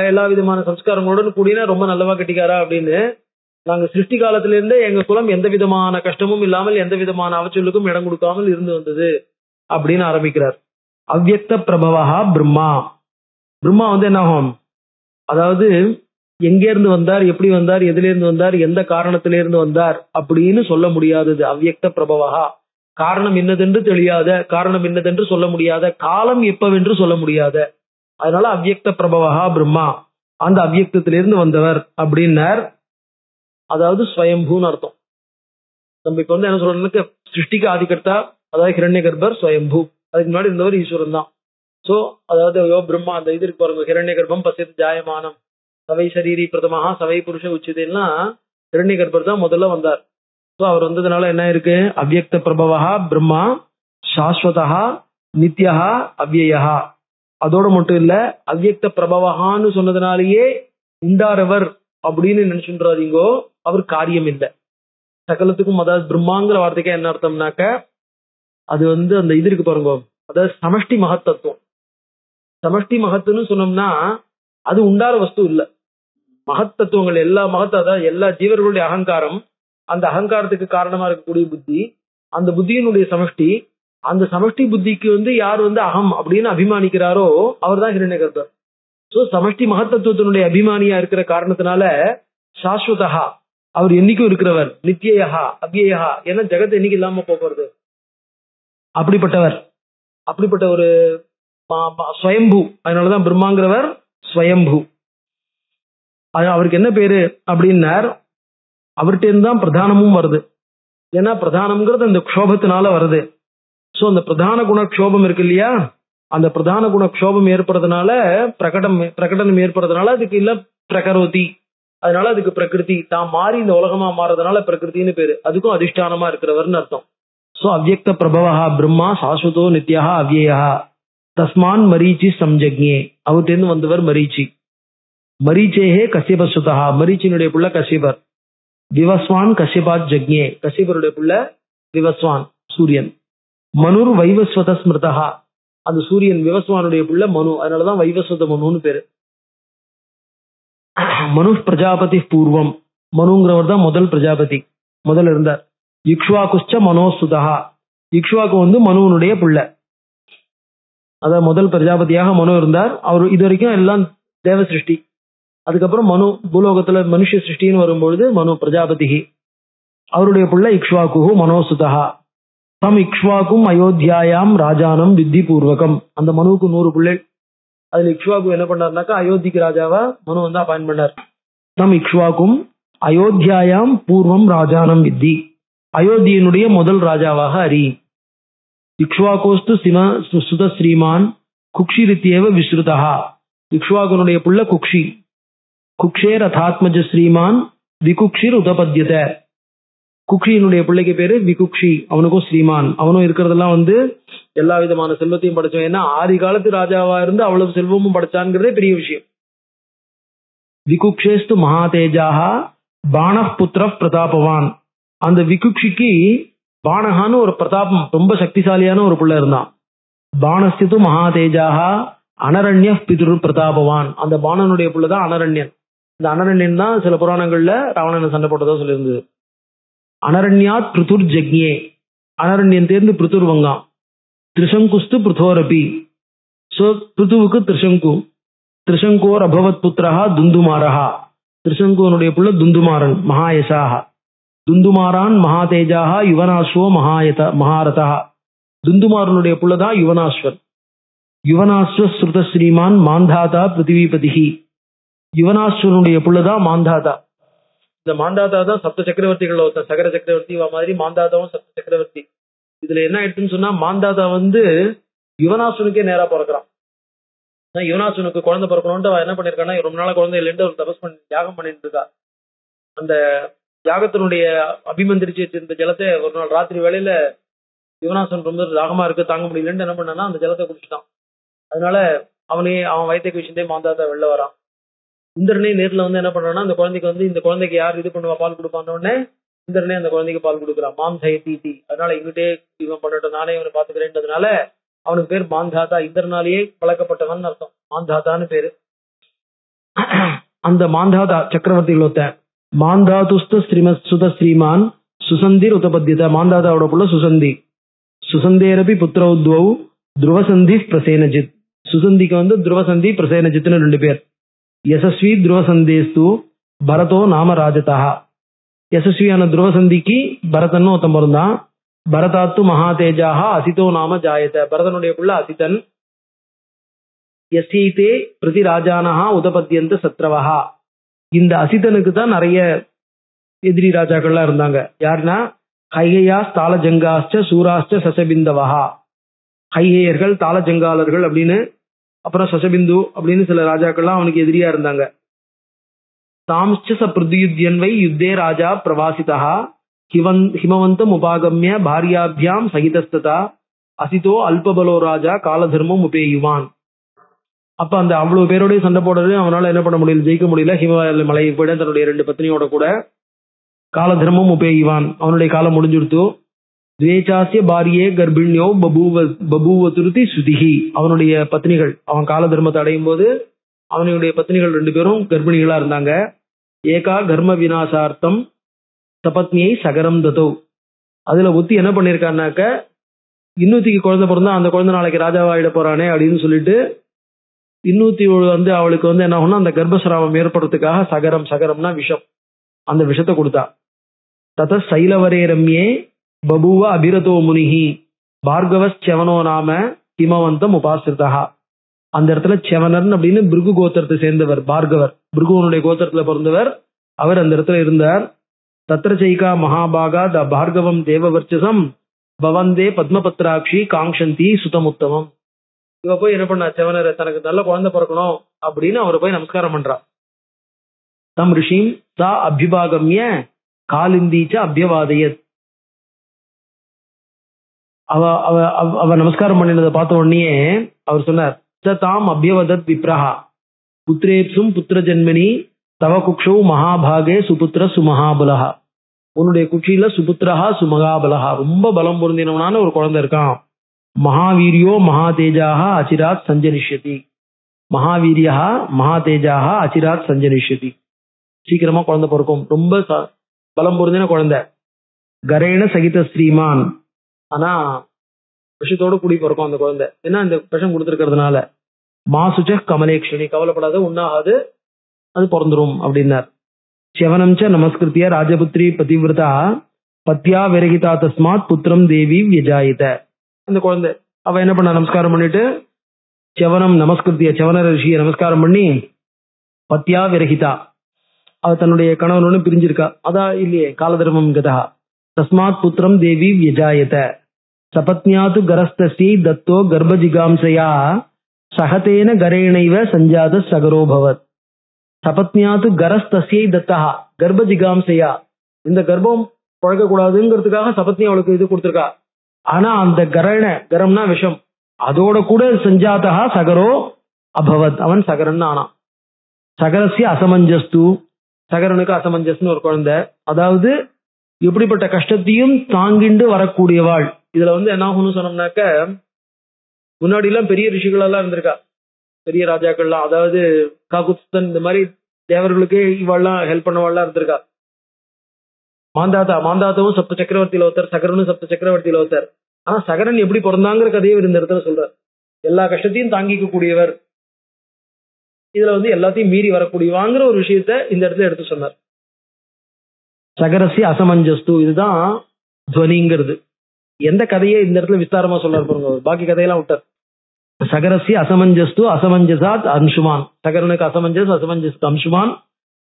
B: எல்லா விதமான சம்ஸ்காரங்களோட கூடினா ரொம்ப நல்லவா கட்டிக்காரா அப்படின்னு. நாங்க சிருஷ்டி காலத்தில இருந்தே எங்க குலம் எந்த விதமான கஷ்டமும் இல்லாமல் எந்த விதமான அவச்சொல்லுக்கும் இடம் கொடுக்காமல் இருந்து வந்தது அப்படின்னு ஆரம்பிக்கிறார். அவ்யக்த பிரபவா பிரம்மா. பிரம்மா என்ன ஆகும், அதாவது எங்க இருந்து வந்தார், எப்படி வந்தார், எதுல இருந்து வந்தார், எந்த காரணத்திலிருந்து வந்தார் அப்படின்னு சொல்ல முடியாதது. அவ்யக்த பிரபவா, காரணம் என்னதென்று தெரியாத, காரணம் என்னதென்று சொல்ல முடியாத, காலம் எப்பவென்று சொல்ல முடியாத. அதனால அவ்யக்த பிரபவா பிரம்மா, அந்த அவ்யக்தத்திலிருந்து வந்தவர் அப்படின்னார். அதாவது ஸ்வயம்பூன்னு அர்த்தம். நம்ம இப்ப என்ன சொல்றோம்னா, சிருஷ்டிக்கு ஆதிகர்த்தா அதாவது ஹிரண்ய கர்ப்பர் ஸ்வயம்பூ, அதுக்கு முன்னாடி இருந்தவர் ஈஸ்வரன் தான். சோ அதாவது பிரம்மா அந்த இது இருக்கு பாருங்க, ஹிரண்ய கர்ப்பம் பசித் ஜாயமானம் சவை சரீரி பிரதமஹா சவை புருஷ உச்சிதேன்னா ஹிரண்ய கர்ப்பர் தான் முதல்ல வந்தார். சோ அவர் வந்ததுனால என்ன இருக்கு, அவ்யக்த பிரபவா பிரம்மா சாஸ்வதா நித்யா அவ்யயா. அதோட மட்டும் இல்ல, அவ்யக்த பிரபவகான்னு சொன்னதுனாலேயே உண்டாரவர் அப்படின்னு நினைச்சுன்றாதீங்கோ, அவர் காரியம் இல்லை சகலத்துக்கும். அதாவது பிரம்மாங்கிற வார்த்தைக்கு என்ன அர்த்தம்னாக்க, அது அந்த இது இருக்கு பாருங்க, அதாவது சமஷ்டி மகத்தத்துவம். சமஷ்டி மகத்துன்னு சொன்னோம்னா அது உண்டார வஸ்து இல்ல, மகத்தத்துவங்கள் எல்லா அதாவது எல்லா ஜீவர்களுடைய அகங்காரம், அந்த அகங்காரத்துக்கு காரணமா இருக்கக்கூடிய புத்தி, அந்த புத்தியினுடைய சமஷ்டி, அந்த சமஷ்டி புத்திக்கு யார் அகம் அப்படின்னு அபிமானிக்கிறாரோ அவர் தான் ஹிரண்யகர்ப்பர். சோ சமஷ்டி மகத்தத்துவத்தினுடைய அபிமானியா இருக்கிற காரணத்தினால சாஸ்வதா, அவர் என்னைக்கும் இருக்கிறவர், நித்யயா அவ்யயா, ஏன்னா ஜெகத் என்னைக்கு இல்லாம போறது, அப்படிப்பட்டவர். அப்படிப்பட்ட ஒரு ஸ்வயம்பு, அதனாலதான் பிரம்மாங்கிறவர் ஸ்வயம்பு. அவருக்கு என்ன பேரு அப்படின்னார், அவர்கிட்ட இருந்தான் பிரதானமும் வருது. ஏன்னா பிரதானம்ங்கிறது அந்த க்ஷோபத்தினால வருது. சோ அந்த பிரதான குண க்ஷோபம் இருக்கு இல்லையா, அந்த பிரதான குண க்ஷோபம் ஏற்படுறதுனால பிரகடனம் ஏற்படுறதுனால அதுக்கு இல்ல பிரகரோதி, அதனால அதுக்கு பிரகிருதி, தான் மாறி இந்த உலகமா மாறதுனால பிரகிருத்தின்னு பேரு. அதுக்கும் அதிஷ்டானமா இருக்கிறவர்னு அர்த்தம். சோ அவ்யக்த பிரபவா பிரம்மா சாஸ்வதோ நித்யா அவ்யயா தஸ்மான் மரீச்சி சம்ஜக்ஞே, அவர்கிட்ட வந்தவர் மரீச்சி. மரீச்சேஹே கஷ்யபசுதா, மரீச்சினுடைய புள்ள கஷ்யபர். விவஸ்வான் கஷ்யபாத் ஜக்ஞே, கஷ்யபருடைய புள்ள விவஸ்வான் சூரியன். மனுர் வைவஸ்வத ஸ்மிருதா, அந்த சூரியன் விவஸ்வானுடைய புள்ள மனு, அதனாலதான் வைவஸ்வத மனுன்னு பேரு. மனு பிரஜாபதி பூர்வம், மனுங்கிறவர் தான் முதல் பிரஜாபதி, முதல்ல இருந்தார். இக்ஷ்வாகுஷ்ச மனோசுதா, இக்ஷ்வாக்கு மனுவனுடைய புள்ள, அத முதல் பிரஜாபதியாக மனு இருந்தார். அவர் இது வரைக்கும் எல்லாம் தேவ சிருஷ்டி. அதுக்கப்புறம் மனு பூலோகத்துல மனுஷ சிருஷ்டின்னு வரும்பொழுது மனு பிரஜாபதி, அவருடைய புள்ள இக்ஷ்வாகு மனோசுதா. தம் இக்ஷ்வாக்கும் அயோத்தியாயாம் ராஜானம் வித்தி பூர்வகம், அந்த மனுவுக்கு 100 பிள்ளை. அதுல இக்ஷ்வாகு என்ன பண்ணார்னாக்கா அயோத்திக்கு ராஜாவா மனு அப்பாயின்ட் பண்ணார். தம் இக்ஷ்வாக்கும் அயோத்தியாயாம் பூர்வம் ராஜானம் வித்தி, அயோத்தியினுடைய முதல் ராஜாவாக அறி. இக்ஷ்வாகோஸ்து சுத ஸ்ரீமான் குக்ஷிரித்யேவ விஸ்ருதா, இக்ஷ்வாகுனுடைய புள்ள குக்ஷி. குக்ஷேர் அதாத்மஜ ஸ்ரீமான் விகுக்ஷிர் உதபத்யத, குக்ஷியினுடைய பிள்ளைக்கு பேரு விகுக்ஷி, அவனுக்கும் ஸ்ரீமான். அவனும் இருக்கிறதெல்லாம் எல்லா விதமான செல்வத்தையும் படைச்சோம். ஏன்னா ஆதி காலத்து ராஜாவா இருந்து அவ்வளவு செல்வமும் படைச்சான்ங்கிறதே பெரிய விஷயம். விகுக்ஷேஸ்து மகாதேஜாக பாணப் புத்திர பிரதாபவான், அந்த விகுக்ஷிக்கு பானகான்னு ஒரு பிரதாபம், ரொம்ப சக்திசாலியான ஒரு பிள்ளை இருந்தான். பானஸ்து மகாதேஜாக அனரண்ய பிதுரு பிரதாபவான், அந்த பாணனுடைய பிள்ளைதான் அனரண்யன். இந்த அனரண்யன் தான் சில புராணங்கள்ல ராவணனை சண்டை போட்டதா சொல்லியிருந்தது. அனரண்யாத் பிருத்துர் ஜக்ஞே, அனரண்யன் தேர்ந்து பிருத்துர் வங்கான். திரிசங்குஸ்து பிருத்தோரபி, சோ பிருத்துவுக்கு திரிசங்கு. திரிசங்கோர் அபவத் புத்திரஹா துந்துமாரஹா, திரிசங்குவனுடைய புள்ள துந்துமாரன் மகாயசாக. துந்துமாரான் மகாதேஜாக யுவனாஸ்வோ மகாரதா, துந்துமாரனுடைய புள்ளதான் யுவனாஸ்வர். யுவனாஸ்வ ஸ்ருத ஸ்ரீமான் மாந்தாதா பிருத்திவிபதிஹி, யுவனாஸ்வனுடைய புள்ளதான் மாந்தாதா. இந்த மாந்தாதா தான் சப்த சக்கரவர்த்திகள் ஒருத்தர், சகர சக்கரவர்த்தி மாதிரி மாந்தாதாவும் சப்த சக்கரவர்த்தி. இதுல என்ன ஆயிடுச்சுன்னு சொன்னா, மாந்தாதா யுவனாசுனுக்கே நேரா பிறக்கிறான். யுவனாசுனுக்கு குழந்தை பிறக்கணும்னு அவன் என்ன பண்ணிருக்கான்னா, ரொம்ப நாளா குழந்தை இல்லைன்னு ஒரு தபஸ் பண்ணி யாகம் பண்ணிட்டு இருக்கா. அந்த யாகத்தினுடைய அபிமந்திரிச்சு வச்சிருந்த ஜலத்தை ஒரு நாள் ராத்திரி வேளையில யுவனாசன் ரொம்ப தாகமா இருக்கு தாங்க முடியலன்னு என்ன பண்ணான்னா அந்த ஜலத்தை குடிச்சுட்டான். அதனால அவன் வயத்துக்கு விஷயத்தே மாந்தாதா வெளில வரான். இந்திரனே நேர்ல என்ன பண்றான்னா, அந்த குழந்தைக்கு இந்த குழந்தைக்கு யார் இது பண்ணுவா பால் கொடுப்பான உடனே இந்திரனே அந்த குழந்தைக்கு பால் கொடுக்குறான். மாம் தீ, அதனால இங்கிட்டே இவன் பண்ணட்டும், நானே இவனை பாத்துக்கிறேன்றதுனால அவனுக்கு பேர் மாந்தாதா, இந்திரனாலேயே பழக்கப்பட்டவன் அர்த்தம், மாந்தாதான்னு பேரு. அந்த மாந்தாதா சக்கரவர்த்திகள் ஒருத்தன். மாந்தாதுஸ்த ஸ்ரீமத் சுத ஸ்ரீமான் சுசந்திர் உதபத்தியத, மாந்தாதாவோட புள்ள சுசந்தி. சுசந்தேரபி புத்திரௌத்வௌ துருவசந்தி பிரசேனஜித், சுசந்திக்கு துருவசந்தி பிரசேனஜித்னு 2 பேர். யசஸ்வி துருவசந்தேஸ்து பரதோ நாம ராஜதா, யசஸ்வியான துருவசந்திக்கு பரதன் ஒருத்தன் பிறந்தான். பரதாத்து மகாதேஜாக அசிதோ நாம ஜாயத, பரதனுடைய புள்ள அசிதன். யசீதே பிரதி ராஜானஹா உதபத்தியந்த சத்ரவஹா, இந்த அசிதனுக்கு தான் நிறைய எதிரி ராஜாக்கள்லாம் இருந்தாங்க. யாருன்னா ஹைகையா தாளஜங்காஸ்ட சூராஸ்ட சசபிந்தவஹா, ஹைகையர்கள் தாளஜங்காலர்கள் அப்படின்னு, அப்புறம் சசபிந்து அப்படின்னு சில ராஜாக்கள்லாம் அவனுக்கு எதிரியா இருந்தாங்க. தாம்ச்ச சப்ரத்யுத்யன்வை யுத்தே ராஜா பிரவாசிதா ஹிமவந்தம் உபாகம்ய பாரியாபியாம் சகிதஸ்ததா அசிதோ அல்பபலோ ராஜா காலதர்மம் உபேயுவான். அப்ப அந்த அவ்வளவு பேரோடய சண்டை போடுறது அவனால என்ன பண்ண முடியல, ஜெயிக்க முடியல. ஹிமவல் மலையை போயிட தன்னுடைய 2 பத்னியோட கூட காலதர்மம் உபேயுவான், அவனுடைய காலம் முடிஞ்சுடுத்து. துவேச்சாசிய பாரியே கர்ப்பிணியோ பபூவ துருதி சுதிகி, அவனுடைய பத்னிகள் அவன் கால தர்மத்தை அடையும் போது அவனுடைய பத்னிகள் 2 பேரும் கர்ப்பிணிகளா இருந்தாங்க. ஏகா கர்ம விநாசார்த்தம் சபத்னியை சகரம் ததோ. அதுல ஒத்தி என்ன பண்ணிருக்காருனாக்க, இன்னொத்திக்கு குழந்தை பிறந்தா அந்த குழந்தை நாளைக்கு ராஜாவாயிட போறானே அப்படின்னு சொல்லிட்டு இன்னொத்தி வந்து அவளுக்கு வந்து என்ன ஆகும்னா அந்த கர்ப்பசிராமம் ஏற்படுறதுக்காக சகரம்னா விஷம், அந்த விஷத்தை கொடுத்தா. தத சைலவரே ரம்யே பபுவ அபிரதோ முனிஹி பார்கவஸ் செவனோ நாம ஹிமவந்தம் உபாசிரிதா. அந்த இடத்துல செவனன் அப்படின்னு பிருகு கோத்திரத்தை சேர்ந்தவர் பார்கவர், பிருகுவனுடைய கோத்திரத்துல பிறந்தவர். அவர் அந்த இடத்துல இருந்தார். தத்ரச்சைகா மகாபாகா த பார்கவம் தேவவர்ச்சசம் பவந்தே பத்மபத்ராட்சி காங்ஷந்தி சுதமுத்தமம். இவ போய் என்ன பண்ணா, செவனரை தனக்கு நல்ல குழந்தை பிறக்கணும் அப்படின்னு அவரை போய் நமஸ்காரம் பண்றா. தம் ரிஷிம் சா அபிபாகம்ய காலிந்தீச்ச அபியவாதயத். அவ நமஸ்காரம் பண்ணினதை பார்த்த உடனே அவர் சொன்னார், தாம் அபியவதத் விப்ரஹா புத்திரேப்சும் புத்திர ஜென்மனி தவ குக்ஷௌ மகாபாகே சுபுத்திர சுமகாபலஹா. உன்னுடைய குட்சியில சுபுத்திரஹா சுமகாபலஹா, ரொம்ப பலம் பொருந்தினவனான ஒரு குழந்தை இருக்கான். மகாவீரியோ மகாதேஜாக அச்சிராத் சஞ்சனிஷ்யதி. மகாவீரியா மகாதேஜாக அச்சிராத் சஞ்சனிஷ்யதி. சீக்கிரமா குழந்தை பிறக்கும், ரொம்ப பலம் பொருந்தின குழந்தை. கரேண சகித ஸ்ரீமான், ஆனா விஷத்தோட கூடி பிறக்கும் அந்த குழந்தை. ஏன்னா இந்த விஷம் கொடுத்துருக்கிறதுனால. மாசுச்ச கமலேக்ஷணி, கவலைப்படாத, உண்ணாகாது, அது பிறந்துரும் அப்படின்னார். செவனம்ச நமஸ்கிருத்திய ராஜபுத்திரி பதிவிரதா பத்யா விரகிதா தஸ்மாத் புத்திரம் தேவி வியஜாயித. அந்த குழந்தை அவ என்ன பண்ண, நமஸ்காரம் பண்ணிட்டு செவனம் நமஸ்கிருத்திய செவன ரிஷியை நமஸ்காரம் பண்ணி பத்யா விரகிதா, அவ தன்னுடைய கணவனோடு பிரிஞ்சிருக்கா, அதான் இல்லையே காலதர்மம் கதா. தஸ்மாத் புத்திரம் தேவி வியஜாயத. சபத்னியாது கரஸ்தஸ்யை தத்தோ கர்ப்பஜிகாம்சையா சகதேன கரேணைவ சஞ்சாத சகரோபவத். சபத்னியாது கரஸ்தஸ்யை தத்தா கர்ப்பஜிகாம்சையா, இந்த கர்ப்பம் பழக்க கூடாதுங்கிறதுக்காக சபத்னி அவளுக்கு இது கொடுத்திருக்கா. ஆனா அந்த கரம்னா விஷம், அதோட கூட சஞ்சாதா சகரோ அபவத், அவன் சகரன் ஆனான். சகரஸ்ய அசமஞ்சஸ்து, சகரனுக்கு அசமஞ்சஸ்னு ஒரு குழந்தை. அதாவது எப்படிப்பட்ட கஷ்டத்தையும் தாங்கிண்டு வரக்கூடியவாள். இதுல வந்து என்ன ஆகும்னு சொன்னோம்னாக்க, முன்னாடி எல்லாம் பெரிய ரிஷிகள் எல்லாம் இருந்திருக்கா, பெரிய ராஜாக்கள்லாம், அதாவது காகுத்ஸ்தன் இந்த மாதிரி தேவர்களுக்கே இவாள்லாம் ஹெல்ப் பண்ணவாள்லாம் இருந்திருக்கா. மாந்தாத்தாவும் சப்த சக்கரவர்த்தியில ஒருத்தர், சகரனும் சப்த சக்கரவர்த்தியில ஒருத்தர். ஆனா சகரன் எப்படி பிறந்தாங்கிற கதையை இந்த இடத்துல சொல்றார். எல்லா கஷ்டத்தையும் தாங்கிக்க கூடியவர், இதுல வந்து எல்லாத்தையும் மீறி வரக்கூடியவாங்கிற ஒரு விஷயத்த இந்த இடத்துல எடுத்து சொன்னார். சகரஸ்ய அசமஞ்சஸ்து, இதுதான் துவனிங்கிறது. எந்த கதையை இந்த இடத்துல விஸ்தாரமா சொல்றாரு பாருங்க, பாக்கி கதையெல்லாம் விட்டார். சகரஸ்ய அசமஞ்சஸ்து அசமஞ்சசாத் அம்சுமான், சகரனுக்கு அசமஞ்சஸ் அம்சுமான்.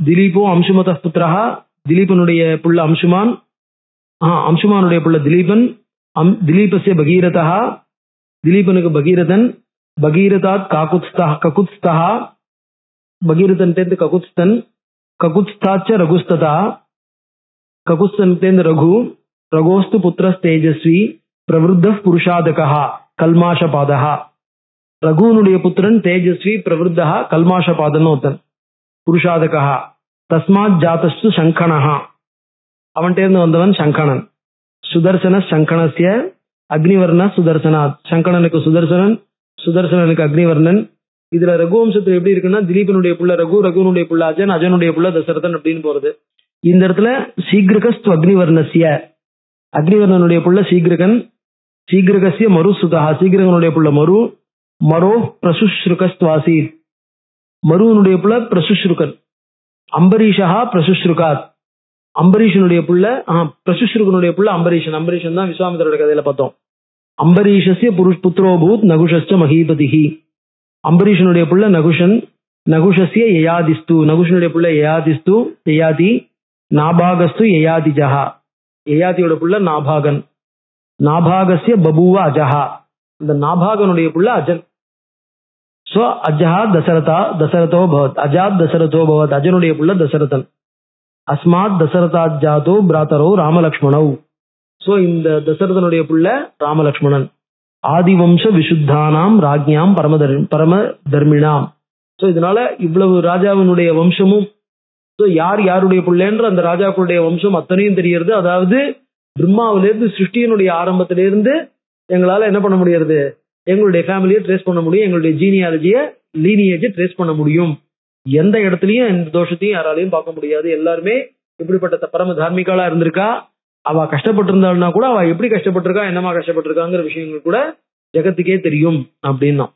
B: திலீபோ அம்சுமத புத்திரஹா, திலீபனுடைய புள்ள அம்சுமான், அம்சுமானுடைய புள்ள திலீபன். திலீபஸ்ய பகீரதா, திலீபனுக்கு பகீரதன். பகீரதாத் ககுத்ஸ்தா, பகீரதன் தேர்ந்து ககுத்ஸ்தன். ககுத்ஸ்தாச்ச ரகுஸ்ததா, ககுஸ்தன் தேர்ந்து ரகு. ரகோஸ்து புத்திரஸ் தேஜஸ்வி பிரவருத்த புருஷாதகா கல்மாஷபாதா. ரகுனுடைய புத்திரன் தேஜஸ்வி பிரவருத்தா கல்மாஷபாதன் ஒருத்தன், புருஷாதகா. தஸ்மாத் ஜாதஸ்து சங்கணஹா, அவன் தேர்ந்து வந்தவன் சங்கணன். சுதர்சன சங்கணஸ்ய அக்னிவர்ண சுதர்சனாத், சங்கணனுக்கு சுதர்சனன், சுதர்சனனுக்கு அக்னிவர்ணன். இதுல ரகுவம்சத்துல எப்படி இருக்குன்னா, திலீபனுடைய புள்ள ரகு, ரகுனுடைய புள்ள அஜன், அஜனுடைய புள்ள தசரதன் அப்படின்னு போறது. இந்த இடத்துல சீக்கிரகஸ்து அக்னிவர்ணஸ்ய, அக்னிவர்ணனுடைய புள்ள சீக்கிரகன். சீக்கிரகஸ்ய மரு சுதா, சீக்கிரகனுடைய புள்ள மரு. மரோ பிரசுஸ்ருகஸ்துவாசி, மருவனுடைய புள்ள பிரசுஸ்ருகன். அம்பரீஷா பிரசுஸ்ருகாத், அம்பரீஷனுடைய புள்ள பிரசுஸ்ருகனுடைய புள்ள அம்பரீஷன். அம்பரீஷன் தான் விஸ்வாமித்திரோட கதையில பார்த்தோம். அம்பரீஷஸ்ய புத்ரோபூத் நகுஷஸ்ச மகீபதிஹி, அம்பரீஷனுடைய புள்ள நகுஷன். நகுஷஸ்ய யயாதிஸ்து, நகுஷனுடைய புள்ள யயாதிஸ்து யயாதி. நாபாகஸ்து யயாதிஜஹா, யயாதியோட புள்ள நாபாகன். நாபாகஸ்ய பபுவ அஜஹா, இந்த நாபாகனுடைய புள்ள அஜன். சோ அஜஹா தசரதா தசரதோ பவத், அஜாத் தசரதோ பவத், அஜனுடைய புள்ள தசரதன். அஸ்மாத் தசரதாத் ஜாதோ பிராத்தரோ ராமலக்ஷ்மணவ், சோ இந்த தசரதனுடைய புள்ள ராமலக்ஷ்மணன். ஆதிவம்ச விசுத்தானாம் ராஜ்ஞாம் பரம தர்மிணாம். சோ இதனால இவ்வளவு ராஜாவினுடைய வம்சமும், யார் யாருடைய பிள்ளைன்ற அந்த ராஜாக்களுடைய வம்சம் அத்தனையும் தெரியறது. அதாவது பிரம்மாவிலிருந்து சிருஷ்டியினுடைய ஆரம்பத்திலிருந்து எங்களால என்ன பண்ண முடியாது, எங்களுடைய ஃபேமிலியை ட்ரேஸ் பண்ண முடியும், எங்களுடைய ஜீனியாலஜியை லீனியேஜ் ட்ரேஸ் பண்ண முடியும். எந்த இடத்துலயும் எந்த தோஷத்தையும் யாராலையும் பார்க்க முடியாது. எல்லாருமே இப்படிப்பட்ட பரம தார்மிகாலா இருந்திருக்கா. அவ கஷ்டப்பட்டு இருந்தாள்னா கூட அவ எப்படி கஷ்டப்பட்டிருக்கா, என்னமா கஷ்டப்பட்டிருக்காங்கிற விஷயங்கள் கூட ஜெகத்துக்கே தெரியும் அப்படின்னா.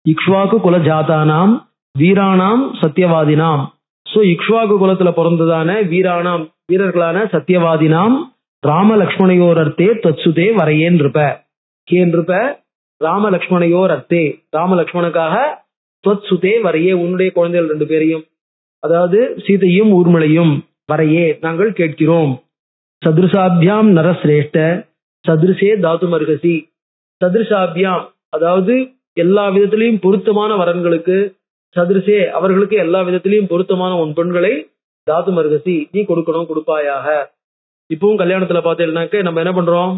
B: இக்ஷ்வாக்கு குல ஜாதானாம் வீரானாம் சத்தியவாதினாம். சோ இக்ஷ்வாக்கு குலத்துல பிறந்ததான வீரானாம் வீரர்களான சத்தியவாதினாம் ராம லக்ஷ்மணையோர் அர்த்தே தத்சுதே வரையேன் இருப்ப கேன் இருப்ப ராம லக்ஷ்மணையோர் அர்த்தே ராம லக்ஷ்மணுக்காக தத்சுதே வரையே உன்னுடைய குழந்தைகள் 2 பேரையும், அதாவது சீதையும் ஊர்மிளையும் வரையே நாங்கள் கேட்கிறோம். சதுருசாபியாம் நரசிரேஷ்ட சதுருசே தாத்து மருகசி. சதுருசாபியாம் அதாவது எல்லா விதத்திலையும் பொருத்தமான வரன்களுக்கு, சதுருசே அவர்களுக்கு எல்லா விதத்திலையும் பொருத்தமான உன் பெண்களை தாத்து மருகசி நீ கொடுக்கணும், கொடுப்பாயாக. இப்பவும் கல்யாணத்துல பார்த்தேன்னாக்க நம்ம என்ன பண்றோம்,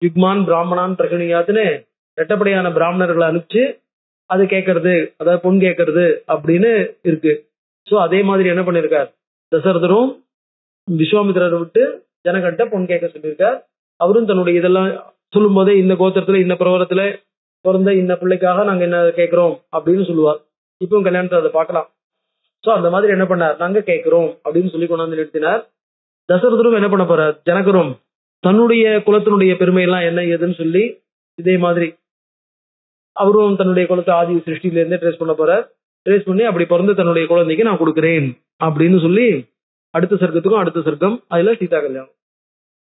B: யுக்மான் பிராமணான் பிரகணியாத்துன்னு ரெட்டப்படையான பிராமணர்களை அனுப்பிச்சு அது கேட்கறது, அதாவது பொன் கேட்கறது அப்படின்னு இருக்கு. சோ அதே மாதிரி என்ன பண்ணிருக்கார் தசரதரும் விஸ்வாமித்திரரை விட்டு ஜனகன்ட்ட பொன் கேட்க சொல்லியிருக்கார். அவரும் தன்னுடைய இதெல்லாம் சொல்லும் போதே இந்த கோத்திரத்துல இந்த பிரவரத்துல பிறந்த இந்த பிள்ளைக்காக நாங்க என்ன கேட்கிறோம் அப்படின்னு சொல்லுவார். இப்பவும் கல்யாணத்தை அதை பார்க்கலாம். சோ அந்த மாதிரி என்ன பண்ணார், நாங்க கேட்கிறோம் அப்படின்னு சொல்லி கொண்டாந்து நிறுத்தினார். தசரதரும் என்ன பண்ண போறார், ஜனகரும் தன்னுடைய குலத்தினுடைய பெருமை எல்லாம் என்ன ஏதுன்னு சொல்லி இதே மாதிரி அவரும் தன்னுடைய குலத்தை ஆதி சிருஷ்டில இருந்தே ட்ரேஸ் பண்ண போறார். ட்ரேஸ் பண்ணி அப்படி பிறந்த தன்னுடைய குழந்தைக்கு நான் கொடுக்கிறேன் அப்படின்னு சொல்லி அடுத்த சர்க்கத்துக்கும் அடுத்த சர்க்கம் அதுல சீதா கல்யாணம்.